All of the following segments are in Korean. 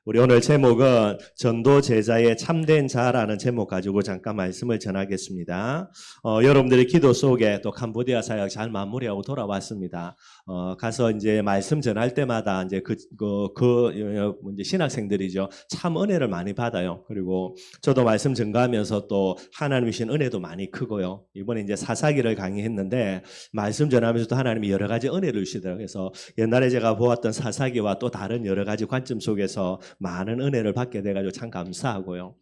우리 오늘 제목은 전도 제자의 참된 자라는 제목 가지고 잠깐 말씀을 전하겠습니다. 여러분들의 기도 속에 또 캄보디아 사역 잘 마무리하고 돌아왔습니다. 가서 이제 말씀 전할 때마다 이제 이제 신학생들이죠. 참 은혜를 많이 받아요. 그리고 저도 말씀 전가하면서 또 하나님이 주신 은혜도 많이 크고요. 이번에 이제 사사기를 강의했는데 말씀 전하면서도 하나님이 여러 가지 은혜를 주시더라고요. 그래서 옛날에 제가 보았던 사사기와 또 다른 여러 가지 관점 속에서 많은 은혜를 받게 돼가지고 참 감사하고요.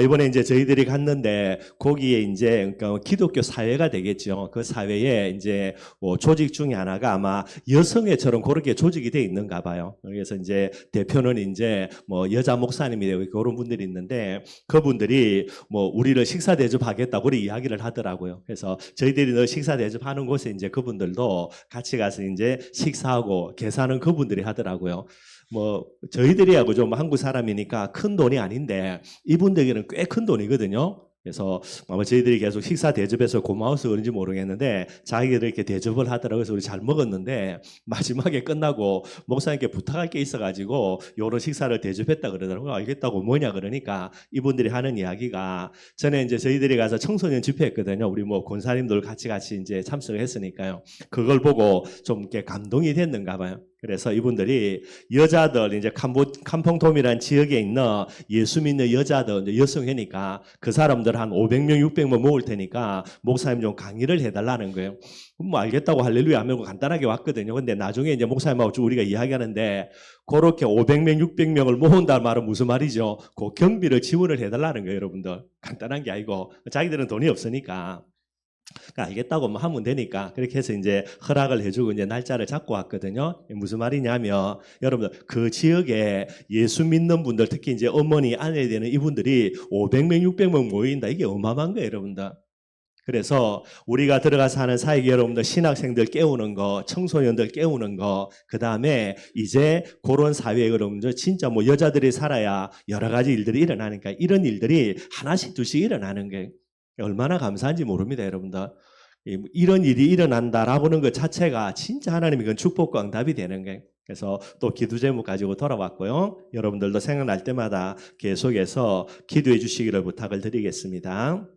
이번에 이제 저희들이 갔는데 거기에 이제 기독교 사회가 되겠죠. 그 사회에 이제 조직 중에 하나가 아마 여성회처럼 그렇게 조직이 돼 있는가 봐요. 그래서 이제 대표는 이제 여자 목사님이 되고 그런 분들이 있는데 그분들이 우리를 식사 대접하겠다고 우리 이야기를 하더라고요. 그래서 저희들이 너 식사 대접하는 곳에 이제 그분들도 같이 가서 이제 식사하고 계산은 그분들이 하더라고요. 저희들이하고 좀 한국 사람이니까 큰 돈이 아닌데 이분들에게는 꽤 큰 돈이거든요. 그래서 아마 저희들이 계속 식사 대접해서 고마워서 그런지 모르겠는데 자기들이 이렇게 대접을 하더라고요. 그래서 우리 잘 먹었는데 마지막에 끝나고 목사님께 부탁할 게 있어가지고 요런 식사를 대접했다 그러더라고요. 알겠다고 뭐냐 그러니까 이분들이 하는 이야기가 전에 이제 저희들이 가서 청소년 집회했거든요. 우리 권사님들 같이 이제 참석을 했으니까요. 그걸 보고 좀 이렇게 감동이 됐는가 봐요. 그래서 이분들이 여자들 이제 캄퐁톰이라는 지역에 있는 예수 믿는 여자들 여성회니까 그 사람들 한 500명 600명 모을 테니까 목사님 좀 강의를 해달라는 거예요. 알겠다고 할렐루야 하면 간단하게 왔거든요. 근데 나중에 이제 목사님하고 우리가 이야기하는데 그렇게 500명 600명을 모은다는 말은 무슨 말이죠? 그 경비를 지원을 해달라는 거예요. 여러분들 간단한 게 아니고 자기들은 돈이 없으니까 알겠다고 하면 되니까 그렇게 해서 이제 허락을 해주고 이제 날짜를 잡고 왔거든요. 무슨 말이냐면 여러분들 그 지역에 예수 믿는 분들 특히 이제 어머니 아내 되는 이분들이 500명 600명 모인다. 이게 어마어마한 거예요, 여러분들. 그래서 우리가 들어가서 하는 사역 여러분들 신학생들 깨우는 거, 청소년들 깨우는 거, 그 다음에 이제 그런 사회에 여러분들 진짜 여자들이 살아야 여러 가지 일들이 일어나니까 이런 일들이 하나씩 둘씩 일어나는 거예요. 얼마나 감사한지 모릅니다, 여러분들. 이런 일이 일어난다라고 하는 것 자체가 진짜 하나님의 그 축복과 응답이 되는 거예요. 그래서 또 기도 제목 가지고 돌아왔고요. 여러분들도 생각날 때마다 계속해서 기도해 주시기를 부탁을 드리겠습니다.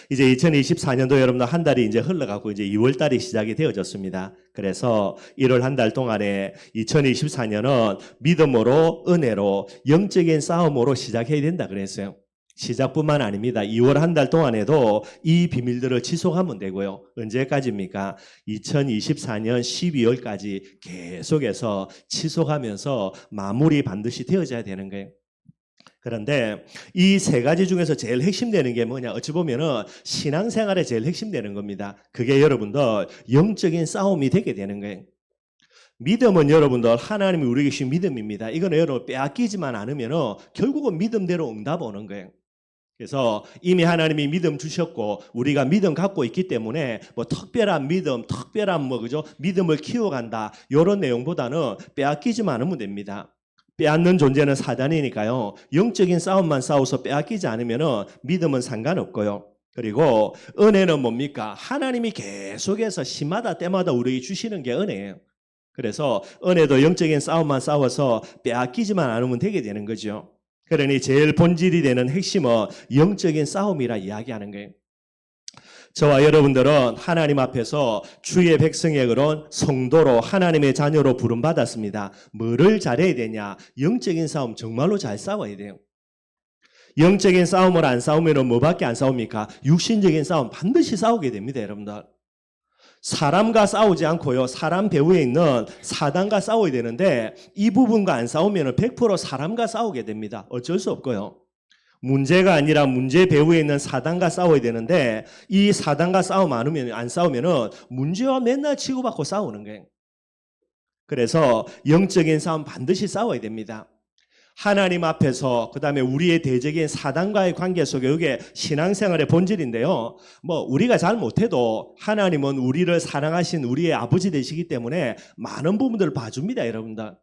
이제 2024년도 여러분들 한 달이 이제 흘러가고 이제 2월 달이 시작이 되어졌습니다. 그래서 1월 한 달 동안에 2024년은 믿음으로 은혜로 영적인 싸움으로 시작해야 된다 그랬어요. 시작뿐만 아닙니다. 2월 한 달 동안에도 이 비밀들을 지속하면 되고요. 언제까지입니까? 2024년 12월까지 계속해서 지속하면서 마무리 반드시 되어져야 되는 거예요. 그런데 이 세 가지 중에서 제일 핵심되는 게 뭐냐? 어찌 보면은 신앙생활에 제일 핵심되는 겁니다. 그게 여러분들 영적인 싸움이 되게 되는 거예요. 믿음은 여러분들 하나님이 우리에게 주신 믿음입니다. 이거는 여러분 빼앗기지만 않으면은 결국은 믿음대로 응답 오는 거예요. 그래서 이미 하나님이 믿음 주셨고 우리가 믿음 갖고 있기 때문에 특별한 믿음, 특별한 믿음을 키워간다 이런 내용보다는 빼앗기지만 않으면 됩니다. 빼앗는 존재는 사단이니까요. 영적인 싸움만 싸워서 빼앗기지 않으면 믿음은 상관없고요. 그리고 은혜는 뭡니까? 하나님이 계속해서 시마다 때마다 우리에게 주시는 게 은혜예요. 그래서 은혜도 영적인 싸움만 싸워서 빼앗기지만 않으면 되게 되는 거죠. 그러니 제일 본질이 되는 핵심은 영적인 싸움이라 이야기하는 거예요. 저와 여러분들은 하나님 앞에서 주의 백성의 그런 성도로 하나님의 자녀로 부름받았습니다. 뭐를 잘해야 되냐? 영적인 싸움 정말로 잘 싸워야 돼요. 영적인 싸움을 안 싸우면 뭐밖에 안 싸웁니까? 육신적인 싸움 반드시 싸우게 됩니다, 여러분들. 사람과 싸우지 않고요. 사람 배후에 있는 사단과 싸워야 되는데 이 부분과 안 싸우면 100% 사람과 싸우게 됩니다. 어쩔 수 없고요. 문제가 아니라 문제 배후에 있는 사단과 싸워야 되는데 이 사단과 안 싸우면 문제와 맨날 치고받고 싸우는 거예요. 그래서 영적인 싸움 반드시 싸워야 됩니다. 하나님 앞에서 그 다음에 우리의 대적인 사단과의 관계 속에 이게 신앙생활의 본질인데요. 우리가 잘 못해도 하나님은 우리를 사랑하신 우리의 아버지 되시기 때문에 많은 부분들을 봐줍니다, 여러분들.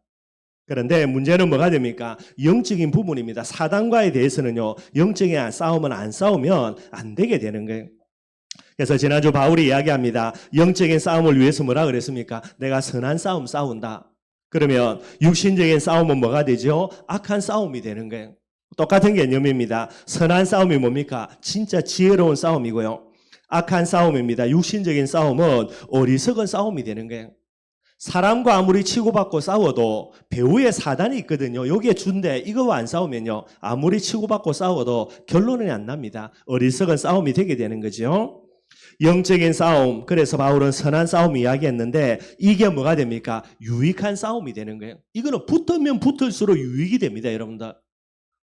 그런데 문제는 뭐가 됩니까? 영적인 부분입니다. 사단과에 대해서는요. 영적인 싸움은 안 싸우면 안 되게 되는 거예요. 그래서 지난주 바울이 이야기합니다. 영적인 싸움을 위해서 뭐라 그랬습니까? 내가 선한 싸움 싸운다. 그러면 육신적인 싸움은 뭐가 되죠? 악한 싸움이 되는 거예요. 똑같은 개념입니다. 선한 싸움이 뭡니까? 진짜 지혜로운 싸움이고요. 악한 싸움입니다. 육신적인 싸움은 어리석은 싸움이 되는 거예요. 사람과 아무리 치고받고 싸워도 배후에 사단이 있거든요. 여기에 준대 이거와 안 싸우면요. 아무리 치고받고 싸워도 결론은 안 납니다. 어리석은 싸움이 되게 되는 거죠. 영적인 싸움, 그래서 바울은 선한 싸움 이야기했는데 이게 뭐가 됩니까? 유익한 싸움이 되는 거예요. 이거는 붙으면 붙을수록 유익이 됩니다, 여러분들.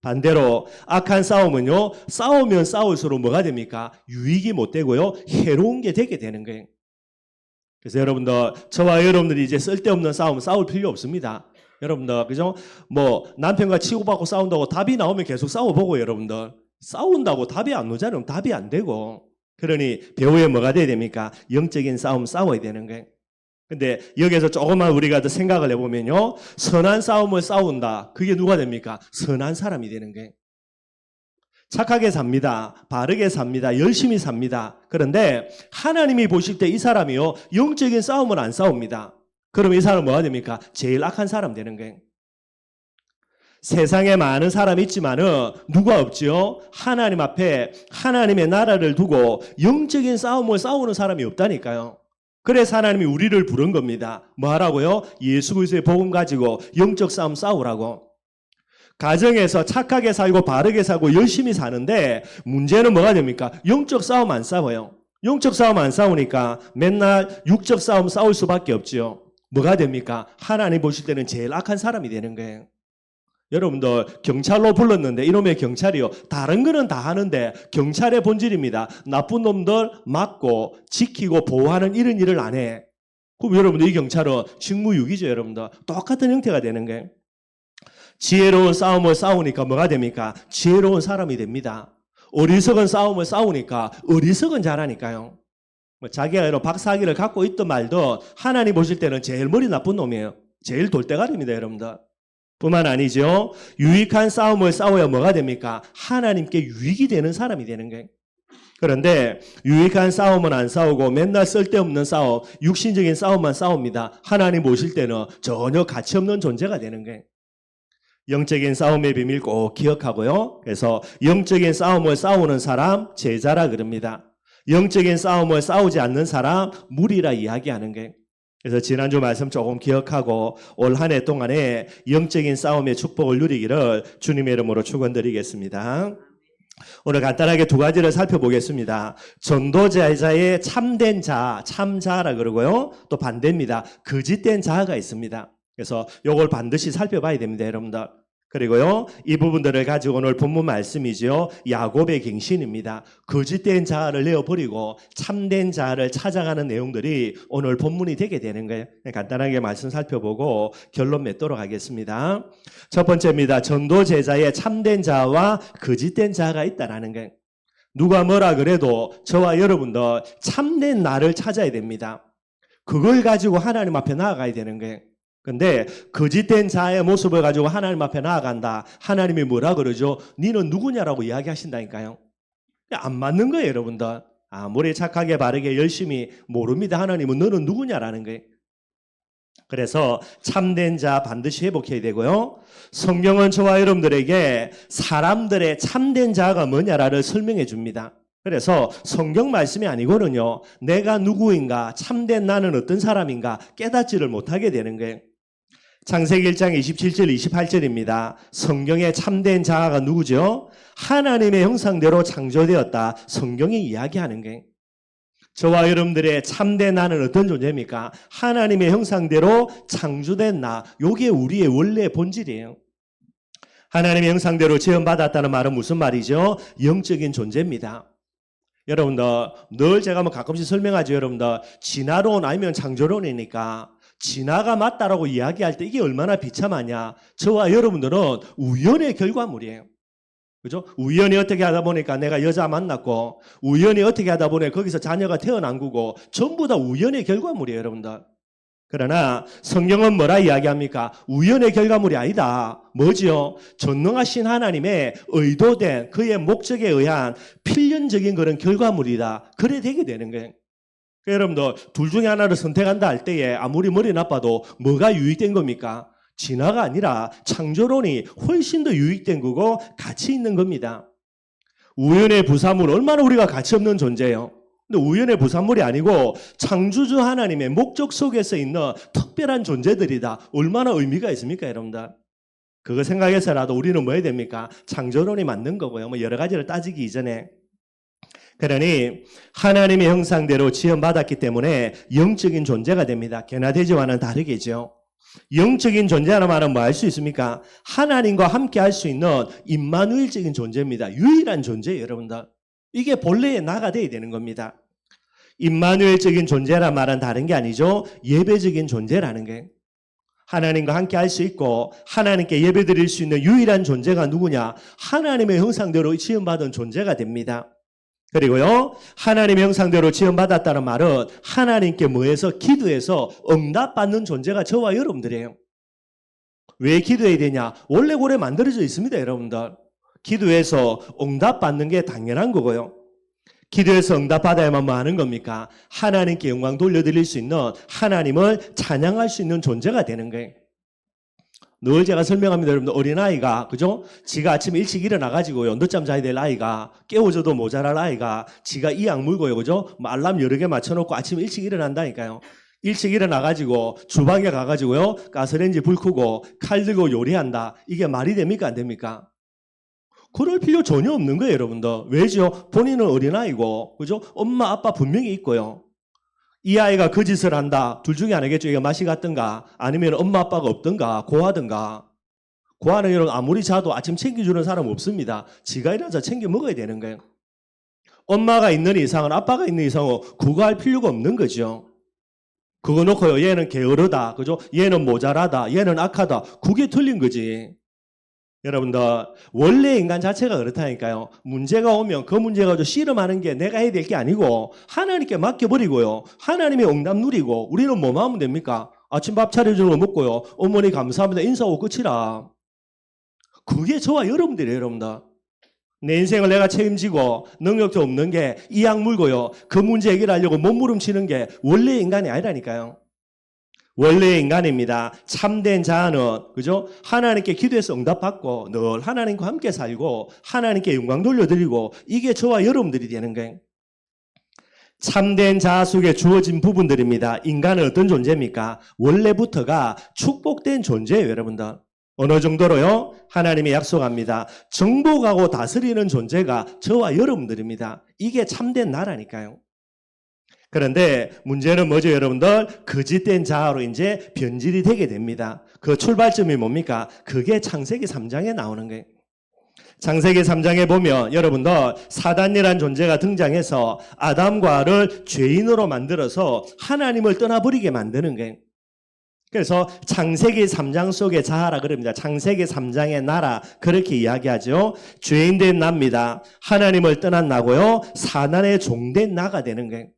반대로 악한 싸움은요, 싸우면 싸울수록 뭐가 됩니까? 유익이 못 되고요, 해로운 게 되게 되는 거예요. 그래서 여러분들, 저와 여러분들이 이제 쓸데없는 싸움 싸울 필요 없습니다. 여러분들, 그죠? 뭐 남편과 치고받고 싸운다고 답이 나오면 계속 싸워보고 여러분들 싸운다고 답이 안 오잖아요. 답이 안 되고. 그러니 배후에 뭐가 돼야 됩니까? 영적인 싸움 싸워야 되는 거예요. 근데 여기서 조금만 우리가 더 생각을 해보면요. 선한 싸움을 싸운다. 그게 누가 됩니까? 선한 사람이 되는 거예요. 착하게 삽니다. 바르게 삽니다. 열심히 삽니다. 그런데 하나님이 보실 때 이 사람이요. 영적인 싸움을 안 싸웁니다. 그럼 이 사람은 뭐가 됩니까? 제일 악한 사람 되는 거예요. 세상에 많은 사람이 있지만은 누가 없죠? 하나님 앞에 하나님의 나라를 두고 영적인 싸움을 싸우는 사람이 없다니까요. 그래서 하나님이 우리를 부른 겁니다. 뭐 하라고요? 예수 그리스도의 복음 가지고 영적 싸움 싸우라고. 가정에서 착하게 살고 바르게 살고 열심히 사는데 문제는 뭐가 됩니까? 영적 싸움 안 싸워요. 영적 싸움 안 싸우니까 맨날 육적 싸움 싸울 수밖에 없죠. 뭐가 됩니까? 하나님 보실 때는 제일 악한 사람이 되는 거예요. 여러분들 경찰로 불렀는데 이놈의 경찰이요. 다른 거는 다 하는데 경찰의 본질입니다. 나쁜 놈들 막고 지키고 보호하는 이런 일을 안 해. 그럼 여러분들 이 경찰은 직무유기죠. 여러분들 똑같은 형태가 되는 거예요. 지혜로운 싸움을 싸우니까 뭐가 됩니까? 지혜로운 사람이 됩니다. 어리석은 싸움을 싸우니까 어리석은 자라니까요. 뭐 자기가 여러 박사학위를 갖고 있든 말든 하나님 보실 때는 제일 머리 나쁜 놈이에요. 제일 돌대가리입니다. 여러분들. 뿐만 아니죠. 유익한 싸움을 싸워야 뭐가 됩니까? 하나님께 유익이 되는 사람이 되는 거예요. 그런데 유익한 싸움은 안 싸우고 맨날 쓸데없는 싸움, 육신적인 싸움만 싸웁니다. 하나님 보실 때는 전혀 가치 없는 존재가 되는 거예요. 영적인 싸움의 비밀 꼭 기억하고요. 그래서 영적인 싸움을 싸우는 사람 제자라 그럽니다. 영적인 싸움을 싸우지 않는 사람 무리라 이야기하는 거예요. 그래서 지난주 말씀 조금 기억하고 올 한 해 동안에 영적인 싸움의 축복을 누리기를 주님의 이름으로 축원드리겠습니다. 오늘 간단하게 두 가지를 살펴보겠습니다. 전도자의 참된 자, 참자라 그러고요. 또 반대입니다. 거짓된 자아가 있습니다. 그래서 이걸 반드시 살펴봐야 됩니다, 여러분들. 그리고요, 이 부분들을 가지고 오늘 본문 말씀이죠. 야곱의 갱신입니다. 거짓된 자아를 내어버리고 참된 자아를 찾아가는 내용들이 오늘 본문이 되게 되는 거예요. 간단하게 말씀 살펴보고 결론 맺도록 하겠습니다. 첫 번째입니다. 전도 제자의 참된 자아와 거짓된 자아가 있다라는 거예요. 누가 뭐라 그래도 저와 여러분도 참된 나를 찾아야 됩니다. 그걸 가지고 하나님 앞에 나아가야 되는 거예요. 근데 거짓된 자의 모습을 가지고 하나님 앞에 나아간다. 하나님이 뭐라 그러죠? 너는 누구냐라고 이야기하신다니까요. 안 맞는 거예요, 여러분들. 아무리 착하게 바르게 열심히 모릅니다. 하나님은 너는 누구냐라는 거예요. 그래서 참된 자 반드시 회복해야 되고요. 성경은 저와 여러분들에게 사람들의 참된 자가 뭐냐를 설명해 줍니다. 그래서 성경 말씀이 아니고는요. 내가 누구인가, 참된 나는 어떤 사람인가 깨닫지를 못하게 되는 거예요. 창세기 1장 27절 28절입니다. 성경의 참된 자아가 누구죠? 하나님의 형상대로 창조되었다. 성경이 이야기하는 게. 저와 여러분들의 참된 나는 어떤 존재입니까? 하나님의 형상대로 창조된 나. 이게 우리의 원래 본질이에요. 하나님의 형상대로 지음받았다는 말은 무슨 말이죠? 영적인 존재입니다. 여러분들 늘 제가 뭐 가끔씩 설명하죠. 여러분들 진화론 아니면 창조론이니까 진화가 맞다라고 이야기할 때 이게 얼마나 비참하냐. 저와 여러분들은 우연의 결과물이에요. 그죠? 우연히 어떻게 하다 보니까 내가 여자 만났고 우연히 어떻게 하다 보니 거기서 자녀가 태어난 거고 전부 다 우연의 결과물이에요. 여러분들. 그러나 성경은 뭐라 이야기합니까? 우연의 결과물이 아니다. 뭐지요? 전능하신 하나님의 의도된 그의 목적에 의한 필연적인 그런 결과물이다. 그래 되게 되는 거예요. 여러분들 둘 중에 하나를 선택한다 할 때에 아무리 머리 나빠도 뭐가 유익된 겁니까? 진화가 아니라 창조론이 훨씬 더 유익된 거고 가치 있는 겁니다. 우연의 부산물 얼마나 우리가 가치 없는 존재예요. 근데 우연의 부산물이 아니고 창조주 하나님의 목적 속에서 있는 특별한 존재들이다. 얼마나 의미가 있습니까, 여러분들? 그거 생각해서라도 우리는 뭐 해야 됩니까? 창조론이 맞는 거고요. 뭐 여러 가지를 따지기 이전에. 그러니 하나님의 형상대로 지음받았기 때문에 영적인 존재가 됩니다. 견화되지와는 다르겠죠. 영적인 존재라는 말은 뭐 할 수 있습니까? 하나님과 함께 할 수 있는 임마누엘적인 존재입니다. 유일한 존재예요, 여러분들. 이게 본래의 나가 돼야 되는 겁니다. 임마누엘적인 존재란 말은 다른 게 아니죠. 예배적인 존재라는 게. 하나님과 함께 할 수 있고 하나님께 예배드릴 수 있는 유일한 존재가 누구냐? 하나님의 형상대로 지음받은 존재가 됩니다. 그리고요, 하나님의 형상대로 지음받았다는 말은 하나님께 뭐해서 기도해서 응답받는 존재가 저와 여러분들이에요. 왜 기도해야 되냐? 원래 그래 만들어져 있습니다, 여러분들. 기도해서 응답받는 게 당연한 거고요. 기도해서 응답받아야만 뭐 하는 겁니까? 하나님께 영광 돌려드릴 수 있는, 하나님을 찬양할 수 있는 존재가 되는 거예요. 늘 제가 설명합니다, 여러분들. 어린아이가, 그죠? 지가 아침에 일찍 일어나가지고요, 늦잠 자야 될 아이가, 깨워줘도 모자랄 아이가, 지가 이악 물고요, 그죠? 뭐 알람 여러 개 맞춰놓고 아침에 일찍 일어난다니까요. 일찍 일어나가지고, 주방에 가가지고요, 가스레인지 불 끄고, 칼 들고 요리한다. 이게 말이 됩니까? 안 됩니까? 그럴 필요 전혀 없는 거예요, 여러분들. 왜죠? 본인은 어린아이고, 그죠? 엄마, 아빠 분명히 있고요. 이 아이가 그 짓을 한다. 둘 중에 하나겠죠. 이게 맛이 같든가 아니면 엄마 아빠가 없든가 고하든가. 고하는 여러분 아무리 자도 아침 챙겨주는 사람 없습니다. 지가 일어나서 챙겨 먹어야 되는 거예요. 엄마가 있는 이상은 아빠가 있는 이상은 그거 할 필요가 없는 거죠. 그거 놓고요. 얘는 게으르다. 그죠? 얘는 모자라다. 얘는 악하다. 그게 틀린 거지. 여러분들 원래 인간 자체가 그렇다니까요. 문제가 오면 그 문제 가지고 씨름하는 게 내가 해야 될 게 아니고 하나님께 맡겨버리고요. 하나님의 응답 누리고 우리는 뭐만 하면 됩니까? 아침 밥 차려주는 거 먹고요. 어머니 감사합니다. 인사하고 끝이라. 그게 저와 여러분들이에요, 여러분들. 내 인생을 내가 책임지고 능력도 없는 게 이악 물고요. 그 문제 해결하려고 몸부림치는 게 원래 인간이 아니라니까요. 원래의 인간입니다. 참된 자아는, 그죠? 하나님께 기도해서 응답받고 늘 하나님과 함께 살고 하나님께 영광 돌려드리고 이게 저와 여러분들이 되는 거예요. 참된 자아 속에 주어진 부분들입니다. 인간은 어떤 존재입니까? 원래부터가 축복된 존재예요, 여러분들. 어느 정도로요? 하나님이 약속합니다. 정복하고 다스리는 존재가 저와 여러분들입니다. 이게 참된 나라니까요. 그런데 문제는 뭐죠, 여러분들? 거짓된 자아로 이제 변질이 되게 됩니다. 그 출발점이 뭡니까? 그게 창세기 3장에 나오는 거예요. 창세기 3장에 보면 여러분들 사단이라는 존재가 등장해서 아담과 하와를 죄인으로 만들어서 하나님을 떠나버리게 만드는 거예요. 그래서 창세기 3장 속의 자아라 그럽니다. 창세기 3장의 나라 그렇게 이야기하죠. 죄인된 나입니다. 하나님을 떠난 나고요. 사단의 종된 나가 되는 거예요.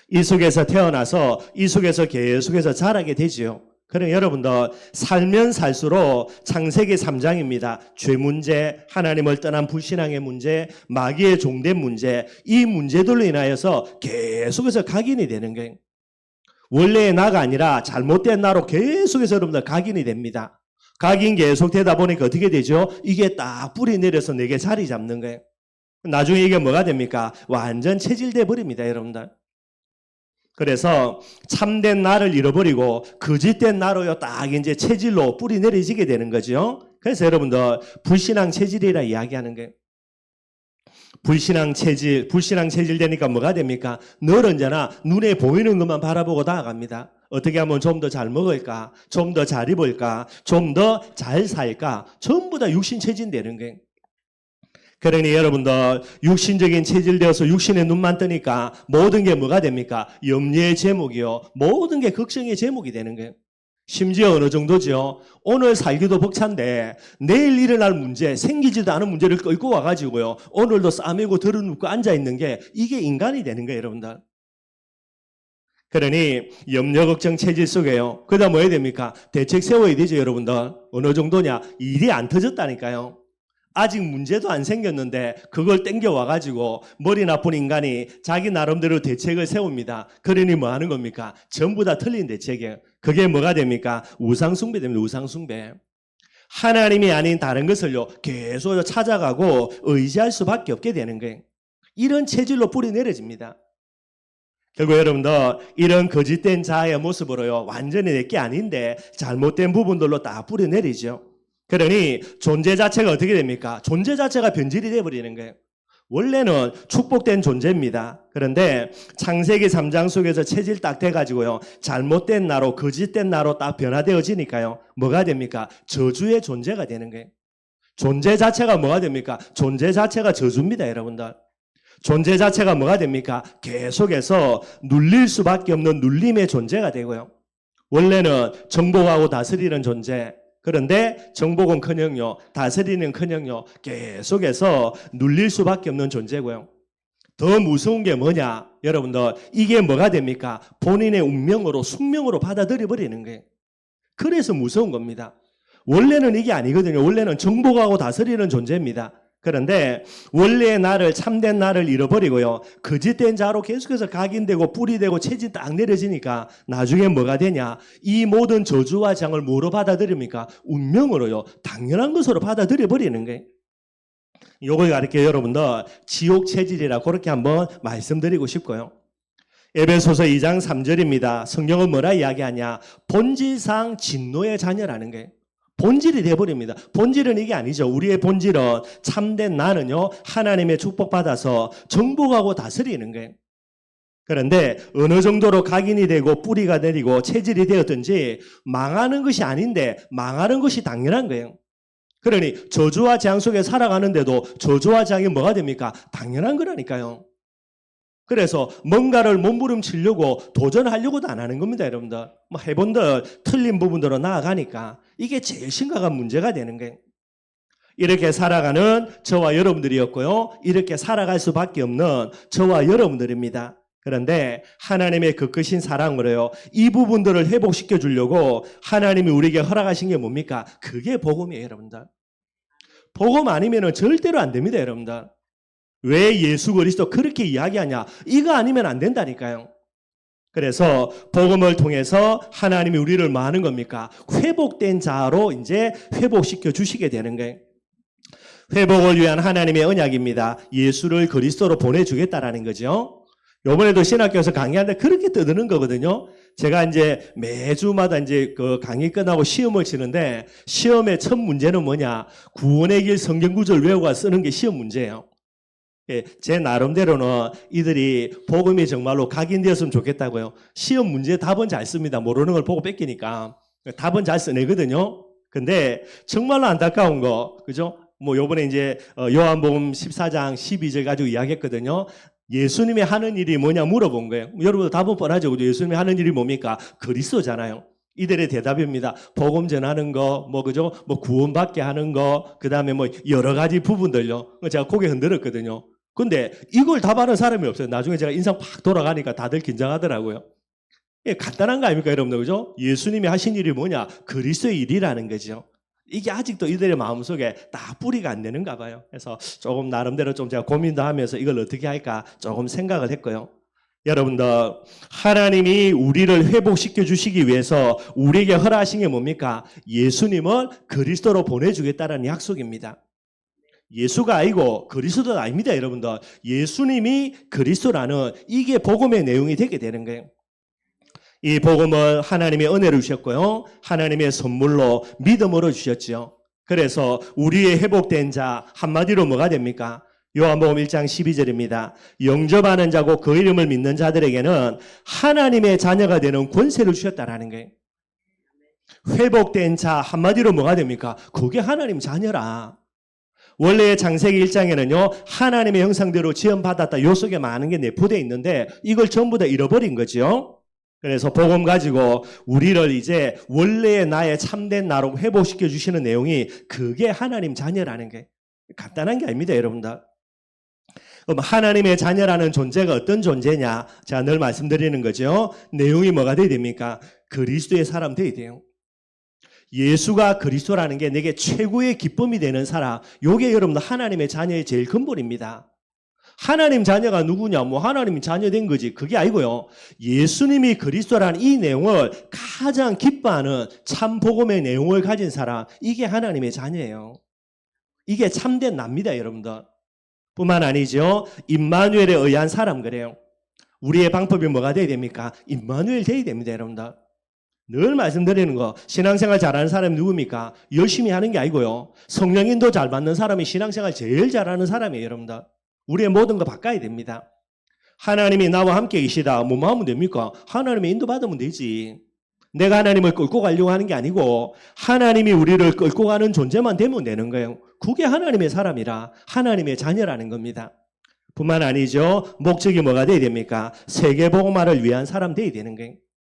이 속에서 태어나서 이 속에서 계속해서 자라게 되지요. 그럼 여러분들 살면 살수록 창세기 3장입니다. 죄 문제, 하나님을 떠난 불신앙의 문제, 마귀의 종된 문제, 이 문제들로 인하여서 계속해서 각인이 되는 거예요. 원래의 나가 아니라 잘못된 나로 계속해서 여러분들 각인이 됩니다. 각인 계속 되다 보니까 어떻게 되죠? 이게 딱 뿌리 내려서 내게 자리 잡는 거예요. 나중에 이게 뭐가 됩니까? 완전 체질돼 버립니다, 여러분들. 그래서 참된 나를 잃어버리고 거짓된 나로요 딱 이제 체질로 뿌리 내려지게 되는 거죠. 그래서 여러분들 불신앙 체질이라 이야기하는 거예요. 불신앙 체질 되니까 뭐가 됩니까? 늘 언제나 눈에 보이는 것만 바라보고 나아갑니다. 어떻게 하면 좀 더 잘 먹을까? 좀 더 잘 입을까? 좀 더 잘 살까? 전부 다 육신 체질 되는 거예요. 그러니 여러분들 육신적인 체질되어서 육신의 눈만 뜨니까 모든 게 뭐가 됩니까? 염려의 제목이요. 모든 게 걱정의 제목이 되는 거예요. 심지어 어느 정도죠? 오늘 살기도 벅찬데 내일 일어날 문제, 생기지도 않은 문제를 끌고 와가지고요. 오늘도 싸매고 들어눕고 앉아있는 게 이게 인간이 되는 거예요, 여러분들. 그러니 염려 걱정 체질 속에요. 그다음 뭐 해야 됩니까? 대책 세워야 되죠, 여러분들. 어느 정도냐? 일이 안 터졌다니까요. 아직 문제도 안 생겼는데 그걸 땡겨와가지고 머리 나쁜 인간이 자기 나름대로 대책을 세웁니다. 그러니 뭐 하는 겁니까? 전부 다 틀린 대책이에요. 그게 뭐가 됩니까? 우상숭배 됩니다. 우상숭배. 하나님이 아닌 다른 것을요 계속 찾아가고 의지할 수밖에 없게 되는 거예요. 이런 체질로 뿌리 내려집니다. 결국 여러분들 이런 거짓된 자아의 모습으로요 완전히 내게 아닌데 잘못된 부분들로 다 뿌리 내리죠. 그러니 존재 자체가 어떻게 됩니까? 존재 자체가 변질이 되어버리는 거예요. 원래는 축복된 존재입니다. 그런데 창세기 3장 속에서 체질 딱 돼가지고요 잘못된 나로 거짓된 나로 딱 변화되어지니까요 뭐가 됩니까? 저주의 존재가 되는 거예요. 존재 자체가 뭐가 됩니까? 존재 자체가 저주입니다. 여러분들 존재 자체가 뭐가 됩니까? 계속해서 눌릴 수밖에 없는 눌림의 존재가 되고요 원래는 정복하고 다스리는 존재, 그런데 정복은커녕요 다스리는커녕요 계속해서 눌릴 수밖에 없는 존재고요. 더 무서운 게 뭐냐? 여러분들 이게 뭐가 됩니까? 본인의 운명으로 숙명으로 받아들여 버리는 거예요. 그래서 무서운 겁니다. 원래는 이게 아니거든요. 원래는 정복하고 다스리는 존재입니다. 그런데 원래의 나를 참된 나를 잃어버리고요 거짓된 자로 계속해서 각인되고 뿌리되고 체질 딱 내려지니까 나중에 뭐가 되냐? 이 모든 저주와 장을 뭐로 받아들입니까? 운명으로요 당연한 것으로 받아들여 버리는 거예요. 요걸 가르쳐 여러분들 지옥 체질이라 그렇게 한번 말씀드리고 싶고요. 에베소서 2장 3절입니다. 성경은 뭐라 이야기하냐? 본질상 진노의 자녀라는 거예요. 본질이 돼버립니다. 본질은 이게 아니죠. 우리의 본질은 참된 나는요 하나님의 축복받아서 정복하고 다스리는 거예요. 그런데 어느 정도로 각인이 되고 뿌리가 내리고 체질이 되었든지 망하는 것이 아닌데 망하는 것이 당연한 거예요. 그러니 저주와 재앙 속에 살아가는데도 저주와 재앙이 뭐가 됩니까? 당연한 거라니까요. 그래서 뭔가를 몸부림치려고 도전하려고도 안 하는 겁니다. 여러분들 뭐 해본들 틀린 부분으로 나아가니까 이게 제일 심각한 문제가 되는 거예요. 이렇게 살아가는 저와 여러분들이었고요 이렇게 살아갈 수밖에 없는 저와 여러분들입니다. 그런데 하나님의 그 크신 사랑으로요 이 부분들을 회복시켜 주려고 하나님이 우리에게 허락하신 게 뭡니까? 그게 복음이에요. 여러분들 복음 아니면 절대로 안 됩니다. 여러분들 왜 예수 그리스도 그렇게 이야기하냐? 이거 아니면 안 된다니까요. 그래서 복음을 통해서 하나님이 우리를 뭐 하는 겁니까? 회복된 자로 이제 회복시켜 주시게 되는 거예요. 회복을 위한 하나님의 언약입니다. 예수를 그리스도로 보내주겠다라는 거죠. 요번에도 신학교에서 강의하는데 그렇게 떠드는 거거든요. 제가 이제 매주마다 이제 그 강의 끝나고 시험을 치는데 시험의 첫 문제는 뭐냐? 구원의 길 성경 구절 외우고 쓰는 게 시험 문제예요. 예, 제 나름대로는 이들이 복음이 정말로 각인되었으면 좋겠다고요. 시험 문제 답은 잘 씁니다. 모르는 걸 보고 뺏기니까. 답은 잘 써내거든요. 근데 정말로 안타까운 거, 그죠? 뭐 요번에 이제 요한복음 14장 12절 가지고 이야기했거든요. 예수님이 하는 일이 뭐냐 물어본 거예요. 여러분 답은 뻔하죠. 그죠? 예수님이 하는 일이 뭡니까? 그리스도잖아요. 이들의 대답입니다. 복음 전하는 거, 뭐 그죠? 뭐 구원받게 하는 거, 그다음에 뭐 여러 가지 부분들요. 제가 고개 흔들었거든요. 근데 이걸 답하는 사람이 없어요. 나중에 제가 인상 팍 돌아가니까 다들 긴장하더라고요. 예, 간단한 거 아닙니까, 여러분들, 그죠? 예수님이 하신 일이 뭐냐? 그리스도의 일이라는 거죠. 이게 아직도 이들의 마음속에 다 뿌리가 안 되는가 봐요. 그래서 조금 나름대로 좀 제가 고민도 하면서 이걸 어떻게 할까 조금 생각을 했고요. 여러분들, 하나님이 우리를 회복시켜 주시기 위해서 우리에게 허락하신 게 뭡니까? 예수님을 그리스도로 보내주겠다는 약속입니다. 예수가 아니고 그리스도가 아닙니다. 여러분들, 예수님이 그리스도라는 이게 복음의 내용이 되게 되는 거예요. 이 복음을 하나님의 은혜로 주셨고요, 하나님의 선물로 믿음으로 주셨죠. 그래서 우리의 회복된 자, 한마디로 뭐가 됩니까? 요한복음 1장 12절입니다. 영접하는 자고 그 이름을 믿는 자들에게는 하나님의 자녀가 되는 권세를 주셨다라는 거예요. 회복된 자, 한마디로 뭐가 됩니까? 그게 하나님 자녀라. 원래 창세기 1장에는요 하나님의 형상대로 지음받았다, 요 속에 많은 게 내포되어 있는데 이걸 전부 다 잃어버린 거죠. 그래서 복음 가지고 우리를 이제 원래의 나의 참된 나로 회복시켜 주시는 내용이 그게 하나님 자녀라는 게 간단한 게 아닙니다. 여러분들, 그럼 하나님의 자녀라는 존재가 어떤 존재냐? 제가 늘 말씀드리는 거죠. 내용이 뭐가 돼야 됩니까? 그리스도의 사람 돼야 돼요. 예수가 그리스도라는 게 내게 최고의 기쁨이 되는 사람, 요게 여러분들 하나님의 자녀의 제일 근본입니다. 하나님 자녀가 누구냐? 뭐 하나님이 자녀 된 거지. 그게 아니고요. 예수님이 그리스도라는 이 내용을 가장 기뻐하는 참 복음의 내용을 가진 사람, 이게 하나님의 자녀예요. 이게 참된 납니다, 여러분들. 뿐만 아니죠. 임마누엘에 의한 사람 그래요. 우리의 방법이 뭐가 돼야 됩니까? 임마누엘 돼야 됩니다, 여러분들. 늘 말씀드리는 거, 신앙생활 잘하는 사람이 누굽니까? 열심히 하는 게 아니고요. 성령인도 잘 받는 사람이 신앙생활 제일 잘하는 사람이에요, 여러분들. 우리의 모든 거 바꿔야 됩니다. 하나님이 나와 함께 계시다. 뭐만 하면 됩니까? 하나님의 인도 받으면 되지. 내가 하나님을 끌고 가려고 하는 게 아니고 하나님이 우리를 끌고 가는 존재만 되면 되는 거예요. 그게 하나님의 사람이라 하나님의 자녀라는 겁니다. 뿐만 아니죠. 목적이 뭐가 돼야 됩니까? 세계복음화를 위한 사람 돼야 되는 거예요.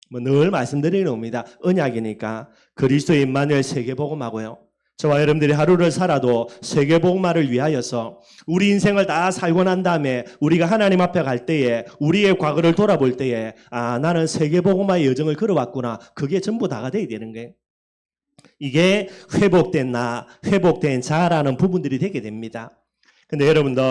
뭐 늘 말씀드리는 겁니다. 언약이니까 그리스도의 임마누엘 세계복음화고요. 저와 여러분들이 하루를 살아도 세계복음화를 위하여서 우리 인생을 다 살고 난 다음에 우리가 하나님 앞에 갈 때에 우리의 과거를 돌아볼 때에 나는 세계복음화의 여정을 걸어왔구나. 그게 전부 다가 돼야 되는 거예요. 이게 회복된 나, 회복된 자라는 부분들이 되게 됩니다. 근데 여러분들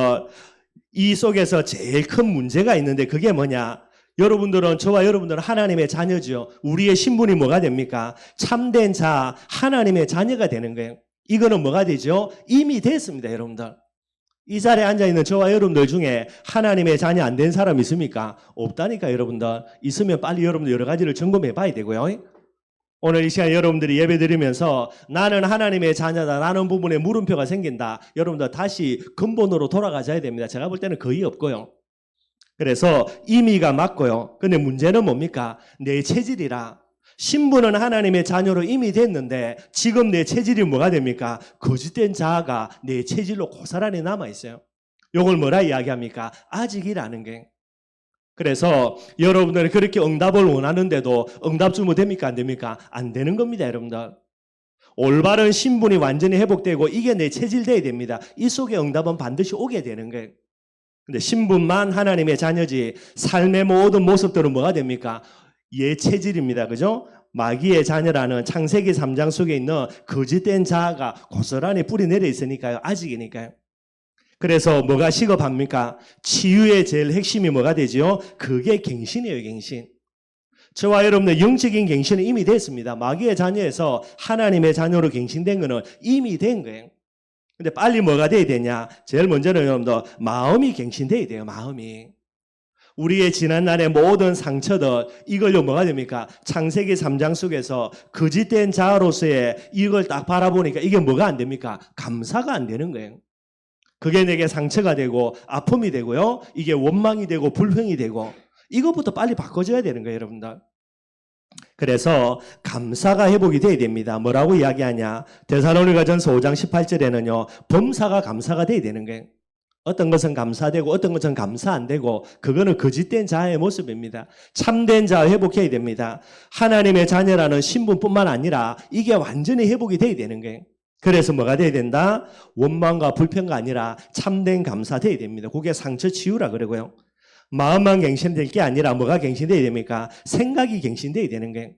이 속에서 제일 큰 문제가 있는데 그게 뭐냐? 여러분들은 저와 여러분들은 하나님의 자녀죠. 우리의 신분이 뭐가 됩니까? 참된 자, 하나님의 자녀가 되는 거예요. 이거는 뭐가 되죠? 이미 됐습니다, 여러분들. 이 자리에 앉아있는 저와 여러분들 중에 하나님의 자녀 안 된 사람 있습니까? 없다니까, 여러분들. 있으면 빨리 여러분들 여러 가지를 점검해 봐야 되고요. 오늘 이 시간 여러분들이 예배 드리면서 나는 하나님의 자녀다 라는 부분에 물음표가 생긴다. 여러분들 다시 근본으로 돌아가셔야 됩니다. 제가 볼 때는 거의 없고요. 그래서 임의가 맞고요. 근데 문제는 뭡니까? 내 체질이라. 신분은 하나님의 자녀로 이미 됐는데 지금 내 체질이 뭐가 됩니까? 거짓된 자아가 내 체질로 고스란히 남아있어요. 이걸 뭐라 이야기합니까? 아직이라는 게. 그래서 여러분들은 그렇게 응답을 원하는데도 응답 주면 됩니까? 안 됩니까? 안 되는 겁니다, 여러분들. 올바른 신분이 완전히 회복되고 이게 내 체질 돼야 됩니다. 이 속에 응답은 반드시 오게 되는 거예요. 근데 신분만 하나님의 자녀지 삶의 모든 모습들은 뭐가 됩니까? 예 체질입니다. 그죠? 마귀의 자녀라는 창세기 3장 속에 있는 거짓된 자아가 고스란히 뿌리 내려 있으니까요. 아직이니까요. 그래서 뭐가 시급합니까? 치유의 제일 핵심이 뭐가 되지요? 그게 갱신이에요, 갱신. 저와 여러분의 영적인 갱신은 이미 됐습니다. 마귀의 자녀에서 하나님의 자녀로 갱신된 거는 이미 된 거예요. 근데 빨리 뭐가 돼야 되냐? 제일 먼저는 여러분들 마음이 갱신돼야 돼요. 마음이. 우리의 지난날의 모든 상처들 이걸로 뭐가 됩니까? 창세기 3장 속에서 거짓된 자아로서의 이걸 딱 바라보니까 이게 뭐가 안 됩니까? 감사가 안 되는 거예요. 그게 내게 상처가 되고 아픔이 되고요. 이게 원망이 되고 불평이 되고 이것부터 빨리 바꿔줘야 되는 거예요, 여러분들. 그래서 감사가 회복이 돼야 됩니다. 뭐라고 이야기하냐? 데살로니가전서 5장 18절에는요. 범사가 감사가 돼야 되는 거예요. 어떤 것은 감사되고 어떤 것은 감사 안 되고 그거는 거짓된 자의 모습입니다. 참된 자 회복해야 됩니다. 하나님의 자녀라는 신분뿐만 아니라 이게 완전히 회복이 돼야 되는 거예요. 그래서 뭐가 돼야 된다? 원망과 불평가 아니라 참된 감사 돼야 됩니다. 그게 상처 치유라 그러고요. 마음만 갱신될 게 아니라 뭐가 갱신돼야 됩니까? 생각이 갱신돼야 되는 거예요.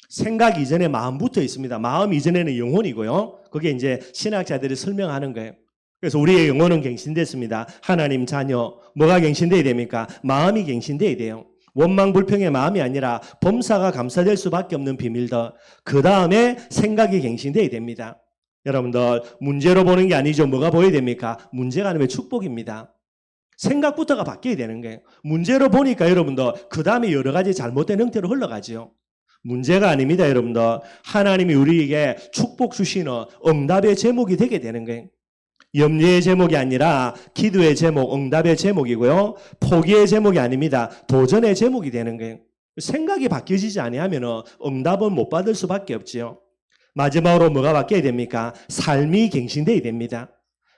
생각 이전에 마음부터 있습니다. 마음 이전에는 영혼이고요. 그게 이제 신학자들이 설명하는 거예요. 그래서 우리의 영혼은 갱신됐습니다. 하나님 자녀. 뭐가 갱신돼야 됩니까? 마음이 갱신돼야 돼요. 원망 불평의 마음이 아니라 범사가 감사될 수밖에 없는 비밀들. 그 다음에 생각이 갱신돼야 됩니다. 여러분들 문제로 보는 게 아니죠. 뭐가 보여야 됩니까? 문제가 아니면 축복입니다. 생각부터가 바뀌어야 되는 거예요. 문제로 보니까 여러분들 그 다음에 여러 가지 잘못된 형태로 흘러가죠. 문제가 아닙니다. 여러분들 하나님이 우리에게 축복 주시는 응답의 제목이 되게 되는 거예요. 염려의 제목이 아니라 기도의 제목, 응답의 제목이고요. 포기의 제목이 아닙니다. 도전의 제목이 되는 거예요. 생각이 바뀌어지지 아니하면 응답은 못 받을 수밖에 없지요. 마지막으로 뭐가 바뀌어야 됩니까? 삶이 갱신돼야 됩니다.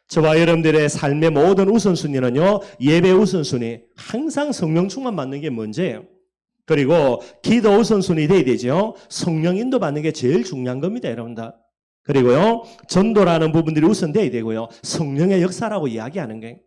저와 여러분들의 삶의 모든 우선순위는요. 예배 우선순위. 항상 성령 충만 받는 게 문제예요. 그리고 기도 우선순위 돼야 되죠. 성령 인도 받는 게 제일 중요한 겁니다. 여러분들. 그리고요. 전도라는 부분들이 우선돼야 되고요. 성령의 역사라고 이야기하는 게.